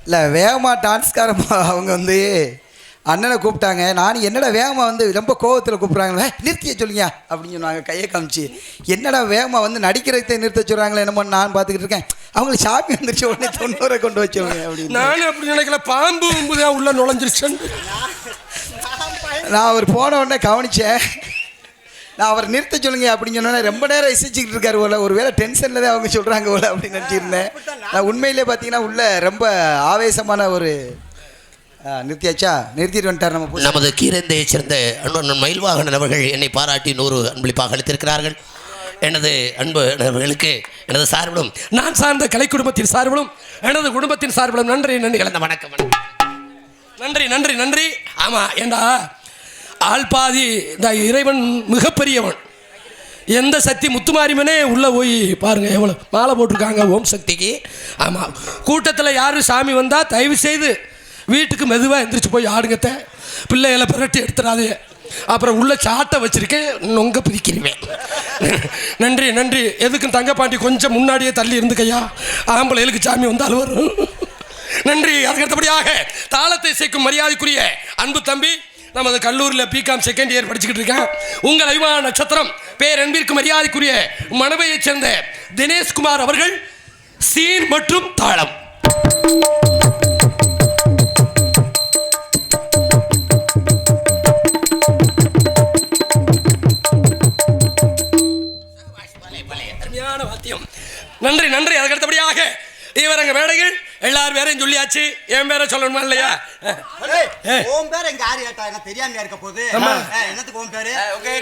[SPEAKER 4] இல்லை வேகமாக டான்ஸ்காரமா அவங்க வந்து அண்ணனை கூப்பிட்டாங்க. நான் என்னடா வேகமாக வந்து ரொம்ப கோவத்தில் கூப்பிட்றாங்களே, நிறுத்திய சொல்லுங்க அப்படின்னு சொன்னாங்க கையை காமிச்சு. என்னடா வேகமாக வந்து நடிக்கிறதை நிறுத்த சொல்கிறாங்களே என்னமோ நான் பார்த்துக்கிட்டு இருக்கேன். அவங்களுக்கு சாமி வந்துருச்சு, உடனே 90 கொண்டு வச்சவங்க அப்படின்னு.
[SPEAKER 2] நானும் அப்படி நினைக்கல, பாம்பு தான் உள்ள நுழைஞ்சிருச்சு.
[SPEAKER 4] நான் அவர் போன உடனே கவனித்தேன். நான் அவர் நிறுத்த சொல்லுங்க அப்படின்னு சொன்னோன்னே ரொம்ப நேரம் இசைச்சிக்கிட்டு இருக்காரு போல, ஒரு வேளை டென்ஷனில் தான் அவங்க சொல்கிறாங்க போல அப்படின்னு நினச்சிருந்தேன். நான் உண்மையிலே பார்த்தீங்கன்னா உள்ள ரொம்ப ஆவேசமான ஒரு நிறுத்தியாச்சா நிறுத்திட்டு வந்துட்டார்.
[SPEAKER 5] நமது கீரந்தையை சேர்ந்த அண்ணன் மயில்வாகனன் அவர்கள் என்னை பாராட்டி 100 அன்பளிப்பாக அளித்திருக்கிறார்கள். எனது அன்பு நண்பர்களுக்கு எனது சார்பிலும்
[SPEAKER 2] நான் சார்ந்த கலை குடும்பத்தின் சார்பிலும் எனது குடும்பத்தின் சார்பிலும் நன்றி நன்றி கலந்த வணக்கம். நன்றி நன்றி நன்றி. ஆமாம், ஏண்டா ஆள்பாதி இந்த இறைவன் மிகப்பெரியவன். எந்த சக்தி முத்துமாரிமனே உள்ளே போய் பாருங்கள் எவ்வளோ மாலை போட்டிருக்காங்க ஓம் சக்திக்கு. ஆமாம், கூட்டத்தில் யாரும் சாமி வந்தால் தயவு செய்து வீட்டுக்கு மெதுவாக எந்திரிச்சு போய் ஆடுங்கத்த, பிள்ளைகளை புரட்டி எடுத்துடாதே. அப்புறம் உள்ள சாட்டை வச்சுருக்கேன், நொங்க பிரிக்கிறேன். நன்றி நன்றி. எதுக்கும் தங்கப்பாண்டி கொஞ்சம் முன்னாடியே தள்ளி இருந்துக்கையா, ஆம்பளைகளுக்கு சாமி வந்தாலும் வரும். நன்றி. அதுக்கடுத்தபடியாக தாளத்தை சேர்க்கும் மரியாதைக்குரிய அன்பு தம்பி நமது கல்லூரியில் பிகாம் செகண்ட் இயர் படிச்சுக்கிட்டு இருக்கேன். உங்கள் அபிமான நட்சத்திரம் பேர் அன்பிற்கு மரியாதைக்குரிய மணவையைச் சேர்ந்த தினேஷ்குமார் அவர்கள் சீன் மற்றும் தாளம். எல்லார் பேரையும் சொல்லியாச்சு, என் பேரை சொல்லணுமா இல்லையா?
[SPEAKER 6] உன் பேர் எங்க யாரு கேட்டா எனக்கு தெரியாம இருக்க போகுது. என்னத்துக்கு உன் பேரு?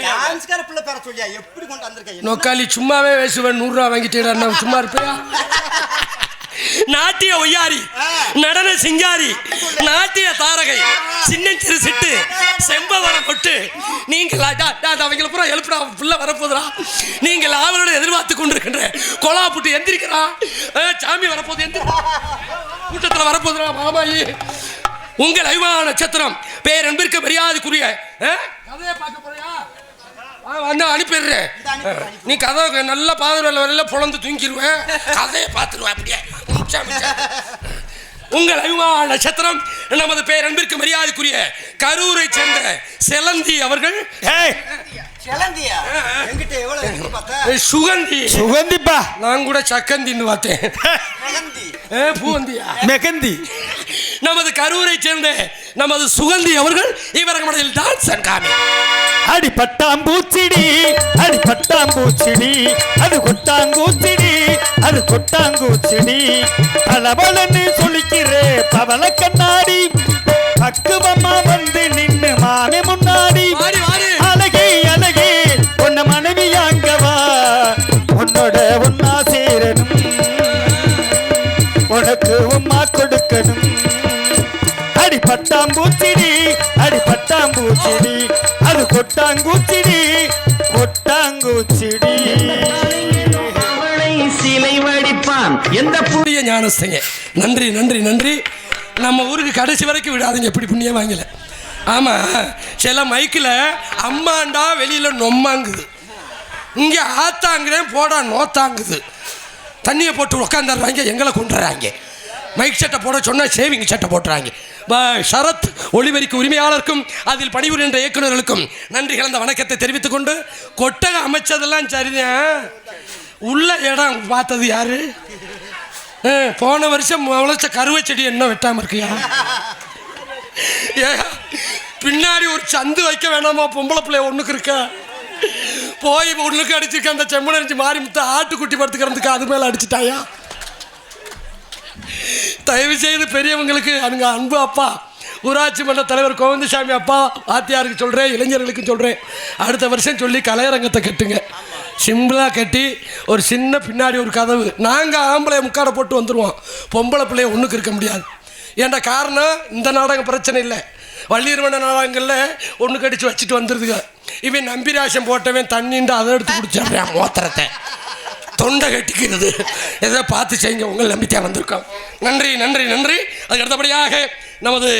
[SPEAKER 6] டான்ஸ்கார பிள்ளை பேரை சொல்லியா எப்படி கொண்டு வந்திருக்க?
[SPEAKER 2] நோக்காளி சும்மாவே பேசுவேன், 100 ரூபா வாங்கிட்டேடா, சும்மா இருப்பியா? நாட்டிய ஒய்யாரி, நடன சிங்காரி, நாட்டிய தாரகை, சின்னஞ்சிறு சிட்டு, செம்பவரம் கொட்டு, நீங்கள் அவங்களை பூரா எழுப்புடா, பிள்ளை வரப்போதுரா, நீங்கள் அவரோட எதிர்பார்த்து கொண்டிருக்கின்ற கொலா புட்டு எந்திரிக்கிறா, சாமி வரப்போது, எந்திரிக்கிறா, கூட்டத்தில் வரப்போதுரா மாமாயி. உங்கள் அபிமான நட்சத்திரம் பேரன்பிற்கு மரியாதைக்குரிய கதையை பார்க்க போறியா? அனுப்பிடுறேன். நீ கதை நல்ல பாதுகாப்பு வரல பொழந்து தூங்கிடுவேன், கதையை பார்த்துருவேன் அப்படியே. உங்கள் அபிமான நட்சத்திரம் நமது பேரன்பிற்கு மரியாதைக்குரிய கரூரை சேர்ந்த செலந்தி அவர்கள். சுகந்தி
[SPEAKER 1] சுகந்திப்பா,
[SPEAKER 2] நான் கூட சக்கந்தின்னு பார்த்தேன். பூவந்தியா?
[SPEAKER 1] மெகந்தி.
[SPEAKER 2] நமது கரூரை சேர்ந்த நமது சுகந்தி அவர்கள் இவர்கள் டான்ஸ் காமி.
[SPEAKER 1] அடி பட்டாம்பூச்சிடி, அடி பட்டாம்பூச்சிடி, அது கொட்டாங்கூச்சிடி, அது கொட்டாங்கூச்சிடி, பலபலன்னு சொல்லிக்கிறே பவள கண்ணாடி, பக்குவமா வந்து நின்னு மாமே முன்னாடி, அழகே அழகே உன்ன மனைவியாங்கவா, உன்னோட உன்னா சேரணும், உனக்கு உம்மா கொடுக்கணும். அடி பட்டாம்பூச்சிடி, அடி பட்டாம்பூச்சிடி, அது கொட்டாங்கூச்சிடி, கொட்டாங்கூச்சிடி.
[SPEAKER 7] சிலை வடிப்பான் எந்த
[SPEAKER 2] புதிய ஞானஸ்தங்க. நன்றி நன்றி நன்றி. நம்ம ஊருக்கு கடைசி வரைக்கும் விடாதீங்க, எப்படி புண்ணியம் வாங்கல. ஆமாம், சில மைக்கில் அம்மாண்டா வெளியில் நொம்மாங்குது, இங்கே ஆத்தாங்கிறேன் போடா நோத்தாங்குது, தண்ணியை போட்டு உட்காந்துடுறாங்க, எங்களை கொண்டுறாங்க. மைக் சட்டை போட சொன்னால் சேவிங் சட்டை போட்டுறாங்க. சரத் ஒளிபரிக்கு உரிமையாளருக்கும் அதில் பணிபுரிகின்ற இயக்குநர்களுக்கும் நன்றி கலந்த வணக்கத்தை தெரிவித்துக் கொண்டு, கொட்டகை அமைச்சதெல்லாம் சரிதான், உள்ள இடம் பார்த்தது யாரு? போன வருஷம் முளைச்ச கருவை செடி என்ன வெட்டாமல் இருக்கியா? பின்னாடி ஒரு சந்து வைக்க வேணாமா? பொம்பளை பிள்ளை ஒண்ணுக்கு இருக்க போய் ஒண்ணுக்கு அடிச்சிருக்க, அந்த செம்மனரிஞ்சி மாறி முத்த ஆட்டுக்குட்டி படுத்துக்கிறதுக்கு அது மேல அடிச்சுட்டாயா? தயவு செய்து பெரியவங்களுக்கு அங்க அன்பு அப்பா, ஊராட்சி மன்ற தலைவர் கோவிந்தசாமி அப்பா வாத்தியாருக்கு சொல்கிறேன், இளைஞர்களுக்கு சொல்கிறேன், அடுத்த வருஷம் சொல்லி கலையரங்கத்தை கட்டுங்க. சிம்பிளாக கட்டி ஒரு சின்ன பின்னாடி ஒரு கதவு, நாங்கள் ஆம்பளை முக்காடை போட்டு வந்துடுவோம், பொம்பளை பிள்ளைய ஒன்றுக்கு இருக்க முடியாது. ஏன்டா காரணம், இந்த நாடகம் பிரச்சனை இல்லை, வள்ளியர்மன நாடகங்களில் ஒன்று கடிச்சு வச்சுட்டு வந்துடுதுங்க. இவன் நம்பிராசம் போட்டவன் தண்ணிண்டு அதை எடுத்து குடிச்சிடுறான், மோத்திரத்தை தொண்டை கட்டிக்கிறது. எதை பார்த்து செய்யுங்க, உங்கள் நம்பிக்கையாக வந்திருக்கோம். நன்றி நன்றி நன்றி. அதுக்கு அடுத்தபடியாக நமது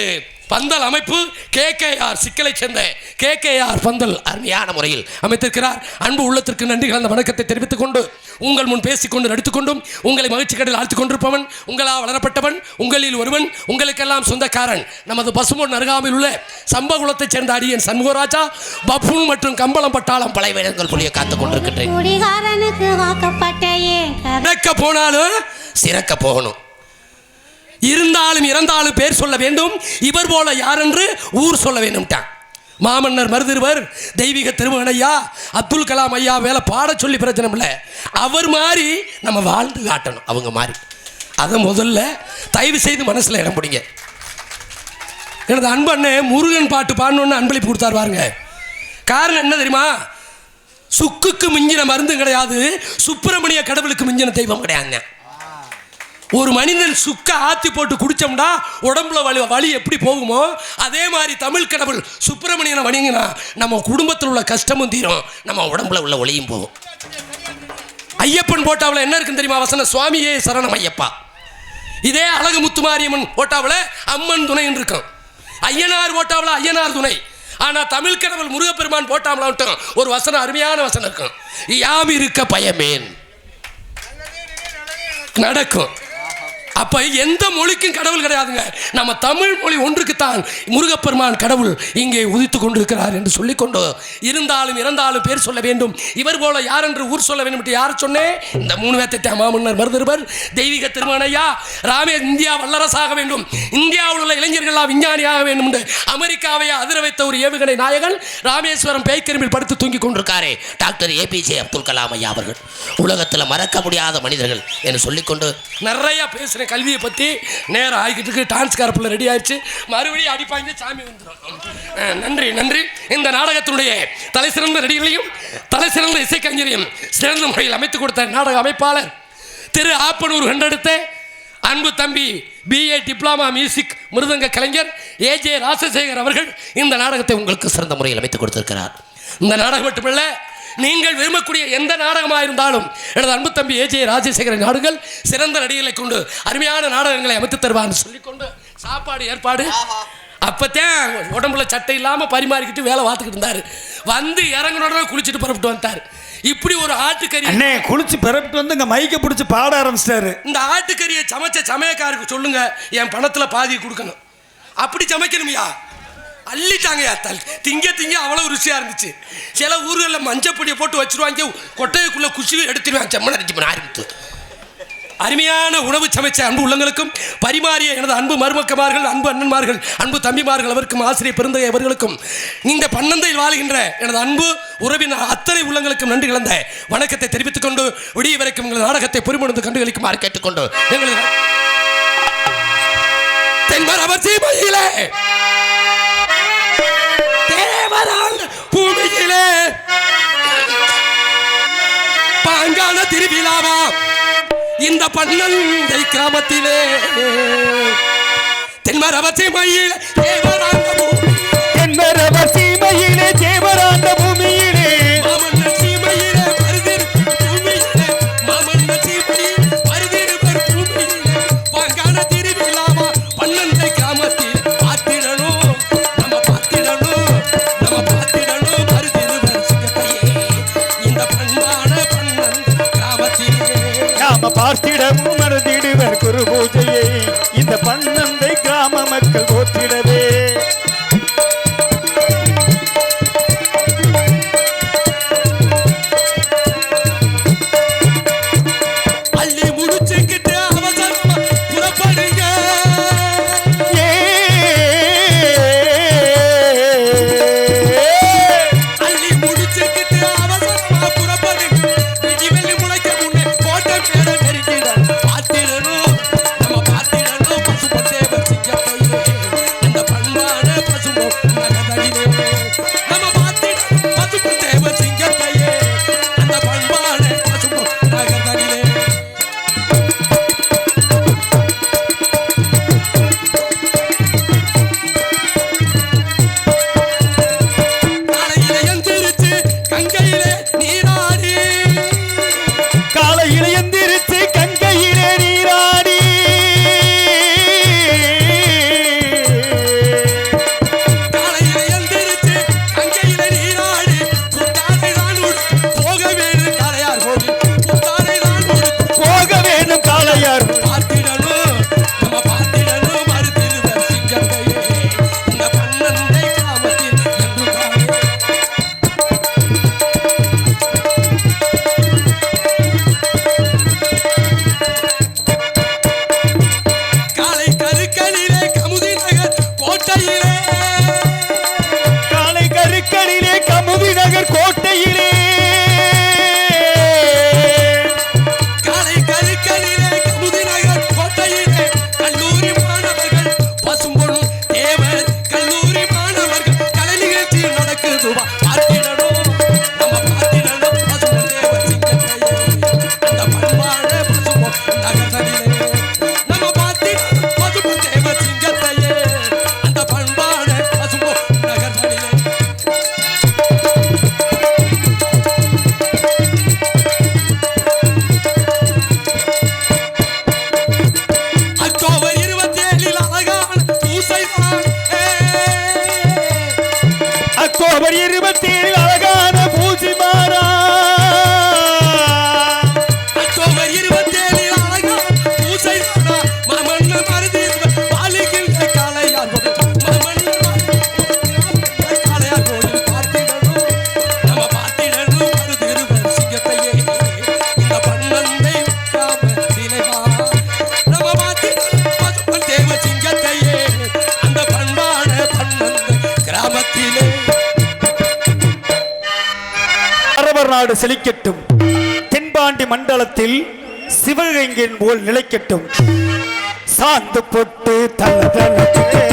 [SPEAKER 2] பந்தல் அமைப்பு KKR சிக்கலை சேர்ந்த KKR பந்தல்
[SPEAKER 5] அருமையான முறையில்
[SPEAKER 2] அமைத்திருக்கிறார். அன்பு உள்ளத்திற்கு நன்றி கலந்த வணக்கத்தை தெரிவித்துக் கொண்டு, உங்கள் முன் பேசிக்கொண்டு நடித்துக்கொண்டும் உங்களை மகிழ்ச்சி கடலில் ஆழ்த்திக் கொண்டிருப்பவன், உங்களால் வளரப்பட்டவன், உங்களில் ஒருவன், உங்களுக்கெல்லாம் சொந்தக்காரன், நமது பசுமொன் அருகாமையில் உள்ள சம்பகுளத்தைச் சேர்ந்த அடியன் சண்முகராஜா, பப்புன் மற்றும் கம்பளம் பட்டாளம்
[SPEAKER 5] பல வேடங்கள் புள்ளிய காத்துக் கொண்டிருக்கின்றேன்.
[SPEAKER 2] போனாலும்
[SPEAKER 5] சிறக்க போகணும்,
[SPEAKER 2] இருந்தாலும் இறந்தாலும் பேர் சொல்ல வேண்டும், இவர் போல யார் என்று ஊர் சொல்ல வேண்டும்ட்டான். மாமன்னர் மருதிருவர் தெய்வீக திருமகன் ஐயா அப்துல் கலாம் ஐயா மேலே பாட சொல்லி பிரச்சனை இல்லை, அவர் மாதிரி நம்ம வாழ்ந்து காட்டணும், அவங்க மாதிரி. அதை முதல்ல தயவு செய்து மனசில் இடம் பிடிங்க. எனது அன்பண்ணே முருகன் பாட்டு பாடணுன்னு அன்பளிப்பு கொடுத்தார் பாருங்க. காரணம் என்ன தெரியுமா? சுக்குக்கு மிஞ்சின மருந்து கிடையாது, சுப்பிரமணிய கடவுளுக்கு மிஞ்சின தெய்வம் கிடையாது. ஒரு மனிதன் சுக்க ஆத்தி போட்டு குடிச்சோம்னா உடம்புல வலி எப்படி போகுமோ, அதே மாதிரி தமிழ் கடவுள் சுப்பிரமணியனை வணங்கினா நம்ம குடும்பத்தில் உள்ள கஷ்டமும் தீரும், நம்ம உடம்புல உள்ள ஒளியும் போகும். ஐயப்பன் போட்டாவில் என்ன இருக்குன்னு தெரியுமா வசனம்? சுவாமியே சரணம் ஐயப்பா. இதே அழகு முத்துமாரியம்மன் போட்டாவில் அம்மன் துணைன்னு இருக்கும், ஐயனார் போட்டாவில் ஐயனார் துணை. ஆனால் தமிழ் கடவுள் முருகப்பெருமான் போட்டாமலாட்டும் ஒரு வசனம், அருமையான வசனம் இருக்கும், யாம் இருக்க பயமேன் நடக்கும். அப்ப எந்த மொழிக்கும் கடவுள் கிடையாதுங்க, நம்ம தமிழ் மொழி ஒன்றுக்குத்தான் முருகப்பெருமான் கடவுள் இங்கே உதித்து கொண்டிருக்கிறார் என்று சொல்லிக்கொண்டு, இருந்தாலும் இறந்தாலும் பேர் சொல்ல வேண்டும், இவர் போல யார் என்று ஊர் சொல்ல வேண்டும் என்று யார் சொன்னேன்? இந்த 3 பேர்த்தை மாமன்னர் மருதிருவர் தெய்வீக திருமகனையா ராமே இந்தியா வல்லரசாக வேண்டும், இந்தியாவில் உள்ள இளைஞர்களாக விஞ்ஞானியாக வேண்டும் என்று அமெரிக்காவை அதிர வைத்த ஒரு ஏவுகணை நாயகன் ராமேஸ்வரம் பேய்க்கரும்பில் படுத்து தூங்கி கொண்டிருக்காரே
[SPEAKER 5] டாக்டர் APJ அப்துல் கலாம் ஐயா அவர்கள் உலகத்தில் மறக்க முடியாத மனிதர்கள் என்று சொல்லிக்கொண்டு
[SPEAKER 2] நிறைய பேசுறேன். கல்வியை பற்றி நேரம் ஆகிக்கிட்டு இருக்கு. டான்ஸ் காரப்பில் ரெடி ஆயிடுச்சு, மறுபடியும் அடிப்பாங்க, சாமி வந்துடும். நன்றி நன்றி. இந்த நாடகத்தினுடைய தலை சிறந்த நடிகர்களையும் தலை சிறந்த இசைக்கலைஞரையும் சிறந்த முறையில் அமைத்துக் கொடுத்த நாடக அமைப்பாளர் திரு ஆப்பனூர் கண்டெடுத்த அன்பு தம்பி BA டிப்ளமா மியூசிக் மிருதங்க கலைஞர் AJ ராசசேகர் அவர்கள் இந்த நாடகத்தை உங்களுக்கு
[SPEAKER 5] சிறந்த முறையில் அமைத்துக் கொடுத்திருக்கிறார்.
[SPEAKER 2] இந்த நாடகம் மட்டுமல்ல, நீங்கள் விரும்பக்கூடிய எந்த நாடகமாக இருந்தாலும் எனது அன்பு தம்பி AJ ராஜசேகரன் நாடுகள் சிறந்த நடிகர்களை கொண்டு அருமையான நாடகங்களை அமைத்து தருவான்னு சொல்லிக்கொண்டு சாப்பாடு ஏற்பாடு அப்பத்தான் உடம்புல சட்டை இல்லாமல் பரிமாறிக்கிட்டு வேலை பார்த்துக்கிட்டு இருந்தார். வந்து இறங்கினோட குளிச்சுட்டு புறப்பட்டு வந்தார். இப்படி ஒரு ஆட்டுக்கறி
[SPEAKER 1] அண்ணே குளிச்சு பிறப்பிட்டு வந்து இங்க மைக்க பிடிச்சி பாட ஆரம்பிச்சிட்டாரு.
[SPEAKER 2] இந்த ஆட்டுக்கறியை சமைச்ச சமயக்காருக்கு சொல்லுங்க, என் பணத்துல பாதி கொடுக்கணும். அப்படி சமைக்கணுமையா? அள்ளிட்டாங்கயா திங்க அவ்வளவு ருசியா இருந்துச்சு. சில ஊர்களில் மஞ்சப்பொடியை போட்டு வச்சிருவாங்க, கொட்டைக்குள்ள குஷி எடுத்துருவாங்க. செம்மன் ஆரம்பித்து அருமையான உணவு சமைச்ச அன்பு உள்ளங்களுக்கும் பரிமாறிய எனது அன்பு மருமக்கமார்கள், அன்பு அண்ணன்மார்கள், அன்பு தம்பிமார்கள் அவருக்கும் ஆசிரியர் பெருந்தகை அவர்களுக்கும் இந்த பன்னந்தையில் வாழ்கின்ற எனது அன்பு உறவினர் அத்தனை உள்ளங்களுக்கும் நன்றி கலந்த வணக்கத்தை தெரிவித்துக் கொண்டு விடிய வரைக்கும் எங்கள் நாடகத்தை பொறுமுணர்ந்து கண்டுகளிக்குமாறு கேட்டுக்கொண்டு எங்களது தென்மரவசீமையிலே தேவரால் பூமியிலே பாங்கான திருவிழாவா இந்த பன்னந்தை கிராமத்திலே தென்மரவசீமையிலே தேவராந்த பூமியிலே மாமன்ன சீமையிலே மாமன்ன சீமையில் பருதிருவர் பூமியிலே பாங்கான திருவிழாவா பன்னந்தை கிராமத்தில் பார்த்திடணும் பருதிருவர் சிங்கத்தையே இந்த பண்பான பன்னந்தை கிராமத்திலே
[SPEAKER 1] நாம பார்த்திடவும் மறந்திடுவர் குரு பூஜையை இந்த பன்னந்தை கிராம மக்கள் போற்றிடவே.
[SPEAKER 2] அள்ளி முடிச்சுக்கிட்டு அவசரமா புறப்படுங்க. அள்ளி முடிச்சுக்கிட்டு அவசரமா புறப்படுங்க. வெள்ளி முளைக்க முன்னே கோட்டை மேல நெருங்கிட பார்த்திடணும் பசுபட்டே வச்சிங்கத்தையே அந்த பண்பான பசுமோ நகதடிலே நம்ம பார்த்திடணும் பசுபட்டே வச்சிங்கத்தையே அந்த பண்பான பசுமோ நகதடிலே. காலையில எந்திரிச்சு கங்கையிலே நீராடி
[SPEAKER 1] காலையில எந்திரிச்சு கங்கையிலே நீராடி
[SPEAKER 2] காலையில எந்திரிச்சு கங்கையில நீராடி புத்தாடை தான் உடுத்து போக வேணும் காளையார் கோவில். புத்தாடை தான் உடுத்து
[SPEAKER 1] போக வேணும் காளையார்.
[SPEAKER 2] பார்த்திடணும் மறுதிருவர் சிங்கத்தையே இந்த பன்னந்தை கிராமத்தில் என்று காணே. காலை கருக்கலிலே கமுதி நகர் கோட்டையிலே
[SPEAKER 1] காலை கருக்கலிலே கமுதி நகர் கோட்டையிலே
[SPEAKER 2] காலை கருக்கலிலே கமுதி நகர் கோட்டையிலே கல்லூரி மாணவர்கள் பசும்பொன் தேவர் கல்லூரி மாணவர்கள் கலை நிகழ்ச்சி நடக்குது. பார்த்திடணும் பசும்பொன் தேவர் சிங்கத்தையே அந்த பண்பான பசும்பொன் நகர்தலிலே நம்ம பார்த்திடணும் பசும்பொன் தேவர் சிங்கத்தையே அந்த பண்பான பசும்பொன் நகர்தலிலே. அக்டோபர் 27 அழகான பூசைதான்.
[SPEAKER 1] அக்டோபர் 27 அழகான பூஜை மாறா.
[SPEAKER 2] அக்டோபர் 27 அழகான பூசைதானா மாமன்ன மருதிருவர் வாழுகின்ற காளையார் கோவில். மாமன்ன காளையார் கோவில் பார்த்திடணும் மருதிருவர் சிங்கத்தையே இந்த பன்னந்தை கிராமத்திலே நம்ம பார்த்திடணும் பசும்பொன் தேவ சிங்கத்தையே அந்த பண்பான பன்னந்தை கிராமத்திலே.
[SPEAKER 1] அரவர் நாடு செழிக்கட்டும், தென்பாண்டி மண்டலத்தில் சிவகங்கையின் போல் நிலைக்கட்டும். சாந்து பொட்டு தலதலக்கே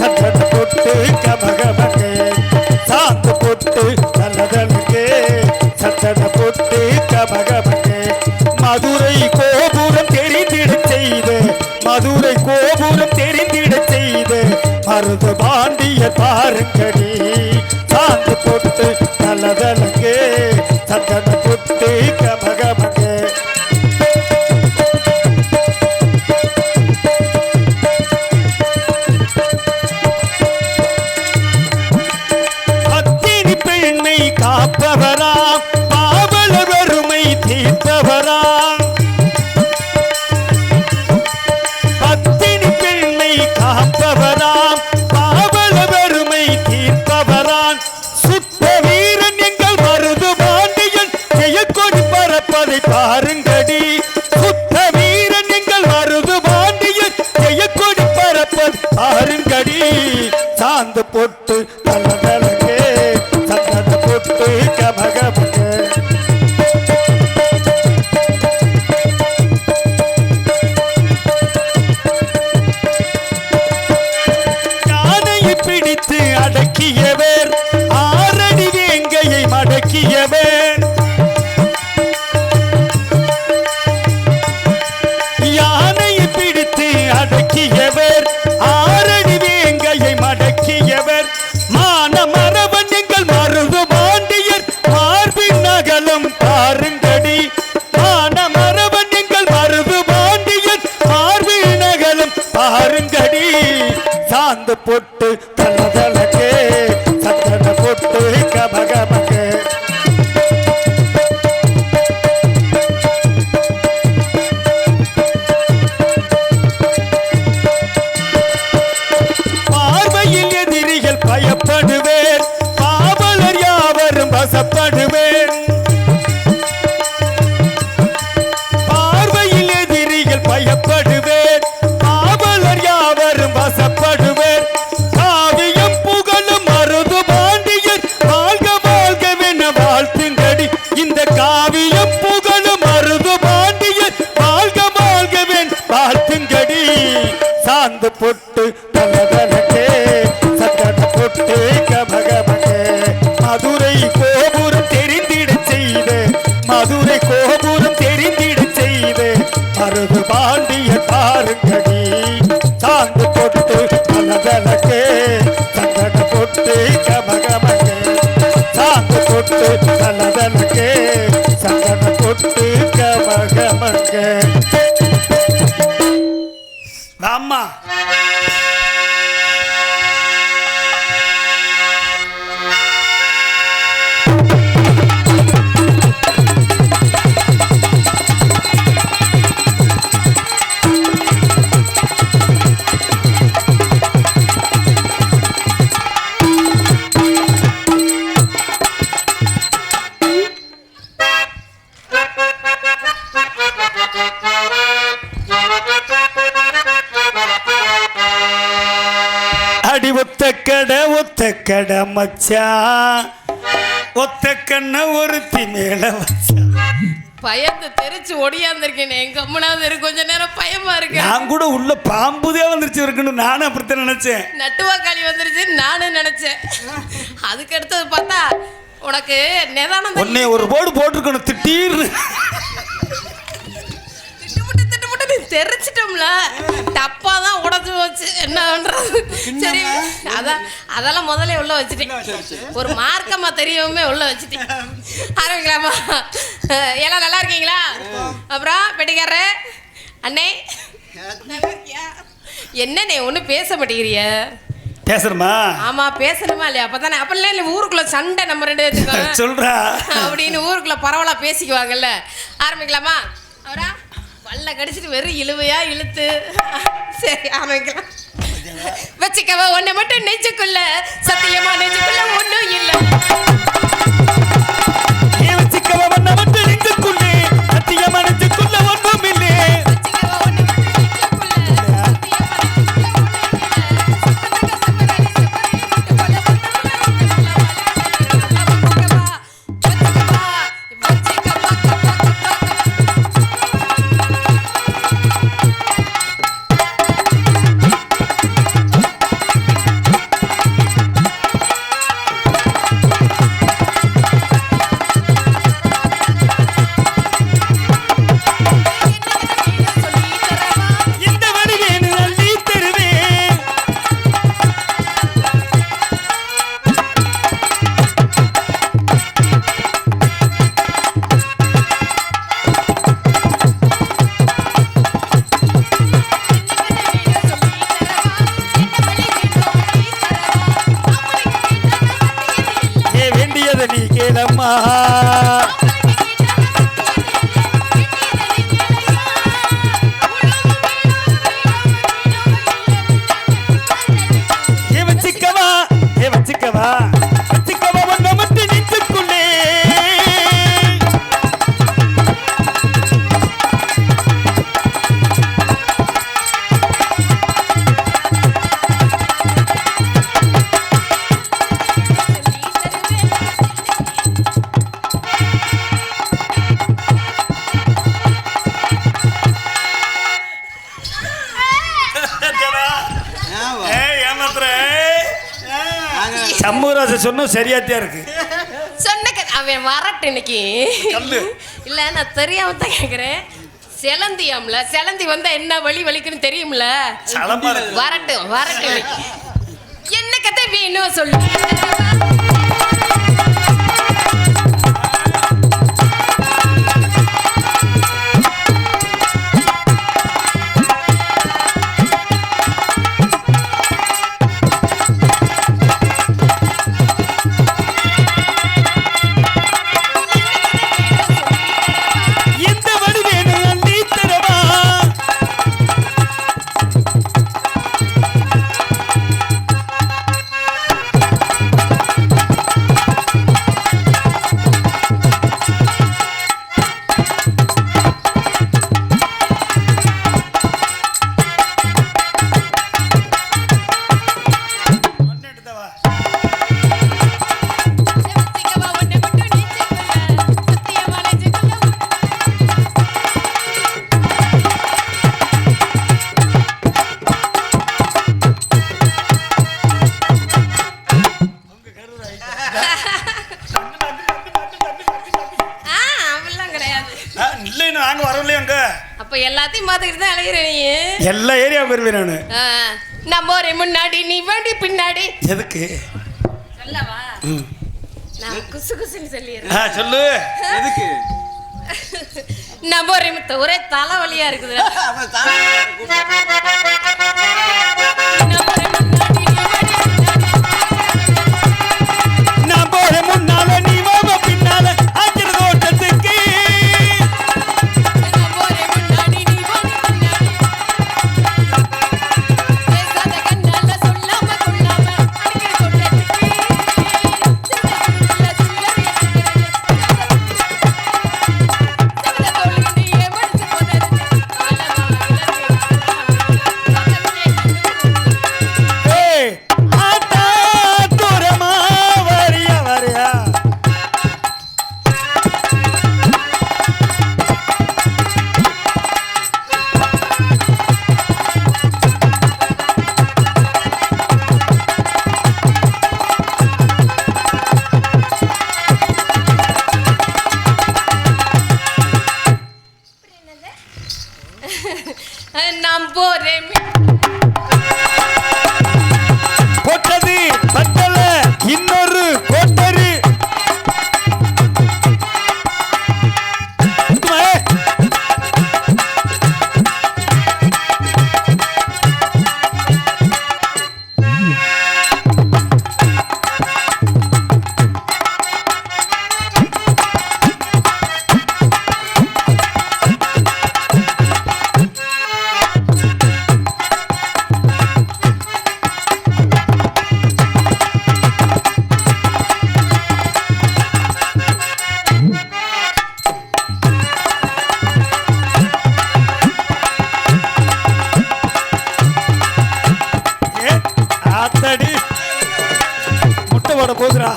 [SPEAKER 1] சந்தன பொட்டு கமகமக்கே சாந்து பொட்டு தலதலக்கே சந்தன பொட்டு கமகமக்கே மதுரை கோபுரம் தெரிந்திடச் செய்து மதுரை கோபுரம் தெரிந்திடச் செய்து மருது பாண்டிய பாருங்கடி சாந்து பொட்டு தலதலக்கே சந்தன பொட்டு கமகமக்கே காப்பவராம் பாவல வறுமை தீர்ப்பவராம் பத்தினி பெண்ணை காப்பவராம் பாவல வறுமை தீர்ப்பவரான் சுத்த வீரன் எங்கள் மருது பாண்டியன் ஜெயக்கொடி பறப்பதை பாருங்கடி சுத்த வீரன் எங்கள் மருது பாண்டியன் ஜெயக்கொடி பறப்பது பாருங்கடி சாந்து பொட்டு தலதலக்கே சந்தன பொட்டு கமகமக்கே யானையை பிடித்து அடக்கியவர் ஆறடி வேங்கையை மடக்கியவர் யானையை பிடித்து அடக்கியவர் ஆறடி வேங்கையை மடக்கியவர் மானமரவன் எங்கள் மருது பாண்டியர் மார்பின் நகலும் பாருங்கடி மானமரவன் எங்கள் மருது பாண்டியர் மார்பின் நகலும் பாருங்கடி சாந்து பொட்டு தலதலக்கே சந்தன பொட்டு கமகமக்கே பார்வையில் எதிரிகள் பயப்படுவேன் பாவலர் யாவரும் வசப்படுவேன் பார்வையில் எதிரிகள் பயப்படுவேன் பாவலர் யாவரும் வசப்படுவேன் காவியம் புகழும் மருது பாண்டியர் வாழ்க வாழ்கவென வாழ்த்துங்கடி இந்த காவியம் புகழும் மருது பாண்டியர் வாழ்க வாழ்கவென் வாழ்த்துங்கடி சாந்து பொட்டு தலதலக்கே சந்தன பொட்டு கமகமக்கே மதுரை கோபுரம் தெரிந்திடச் செய்து மதுரை கோபுரம் தெரிந்திடச் செய்து மருது பாண்டிய பாருங்கடி சாந்து பொட்டு தலதலக்கே சந்தன பொட்டு கமகமக்கே சாந்து பொட்டு தலதலக்கே சந்தன பொட்டு கமகமக்கே அம்மா அடி ஒத்த கடை மச்சான் ஒத்த கண்ண ஒருத்தி மேல வச்சான்
[SPEAKER 8] பயந்து தெரிச்சு ஒடியாந்திருக்கேன் எங்க அம்மனாவது இருக்கு கொஞ்ச நேரம் பயமா இருக்கு
[SPEAKER 1] நான் கூட உள்ள பாம்புதே வந்துருச்சு இருக்குன்னு நானும் அப்படித்தான் நினைச்சேன்
[SPEAKER 8] நட்டுவாக்காளி வந்துருச்சு நானும் நினைச்சேன் அதுக்கு அடுத்தது பார்த்தா உனக்கு நிதானம்
[SPEAKER 1] உன்னை ஒரு போர்டு போட்டிருக்கணும் திடீர்னு
[SPEAKER 8] திட்டுமுட்டு தெரிச்சிட்டோம்ல டப்பா தான் உடச்சு போச்சு என்ன பண்றது சரி அதெல்லாம் முதல்ல உள்ள வச்சுட்டேன் ஒரு மார்க்கமா தெரியவுமே உள்ள வச்சுட்டேன் ஆரம்பிக்கலாமா எல்லாம் நல்லா இருக்கீங்களா அப்புறம் பெட்டிக்காரரு அண்ணே என்னண்ணே ஒன்றும் பேச மாட்டேங்கிறிய
[SPEAKER 1] பேசுறமா
[SPEAKER 8] ஆமா பேசணுமா இல்லையா அப்பதானே அப்பெல்லாம் இல்லை ஊருக்குள்ள சண்டை நம்ம ரெண்டு பேத்துக்கு
[SPEAKER 1] சொல்றா
[SPEAKER 8] அப்படின்னு ஊருக்குள்ள பரவலா பேசிக்குவாங்கல்ல ஆரம்பிக்கலாமா அவரா பல்ல கடிச்சிட்டு வெறும் இழுவையா இழுத்து சரி ஆரம்பிக்கலாம் வச்சுக்கவ ஒன்னை மட்டும் நெஞ்சுக்குள்ள சத்தியமா நெஞ்சுக்குள்ள ஒன்றும் இல்லை
[SPEAKER 1] வச்சுக்கவ ஒன்னை மட்டும் நெஞ்சுக்குள்ளே சத்தியமா நெஞ்சுக்குள்ள ஒன்றும் இல்லை வச்சக்கம்மா வச்சுக்கவா வச்சுக்கவா வச்சுக்கவா ஒன்ன மட்டும் நெஞ்சுக்குள்ளே சண்முகராஜ சொன்ன சரியாத்தியா இருக்கு
[SPEAKER 8] சொன்ன அவன் வரட்டு இன்னைக்கு இல்ல நான் தெரியாம தான் கேக்குறேன் செலந்தியாம்ல செலந்தி வந்தா என்ன வழி வலிக்குன்னு தெரியும்ல வரட்டும் வரட்டும் என்ன கதை வேணும் சொல்லு எல்லாத்தையும் பார்த்துக்கிட்டு தான் அழைக்கிறேன் நீ
[SPEAKER 1] எல்லா ஏரியாவும் வருவேன் நானு
[SPEAKER 8] நம்ம ஒரு முன்னாடி நீ வேண்டி பின்னாடி
[SPEAKER 1] எதுக்கு
[SPEAKER 8] சொல்லவா நான் குசு குசுன்னு சொல்லிடுறேன்
[SPEAKER 1] சொல்லு எதுக்கு
[SPEAKER 8] நம்ம ஒரே தலைவலியா இருக்குது
[SPEAKER 1] நான் போறேன் முன்னால நீ வாங்க பின்னால ஆக்கிற தோட்டத்துக்கு போட்டது பத்தல இன்னொரு கோட்டரு ஆத்தடி முட்டை போட போகுதுடா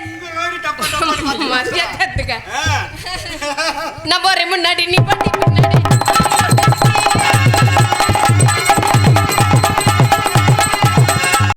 [SPEAKER 6] இந்த மாதிரி டப்பா டப்பா
[SPEAKER 8] மரியாதை கத்துக்க. நான் போறேன் முன்னாடி, நீ பாட்டி பின்னாடி.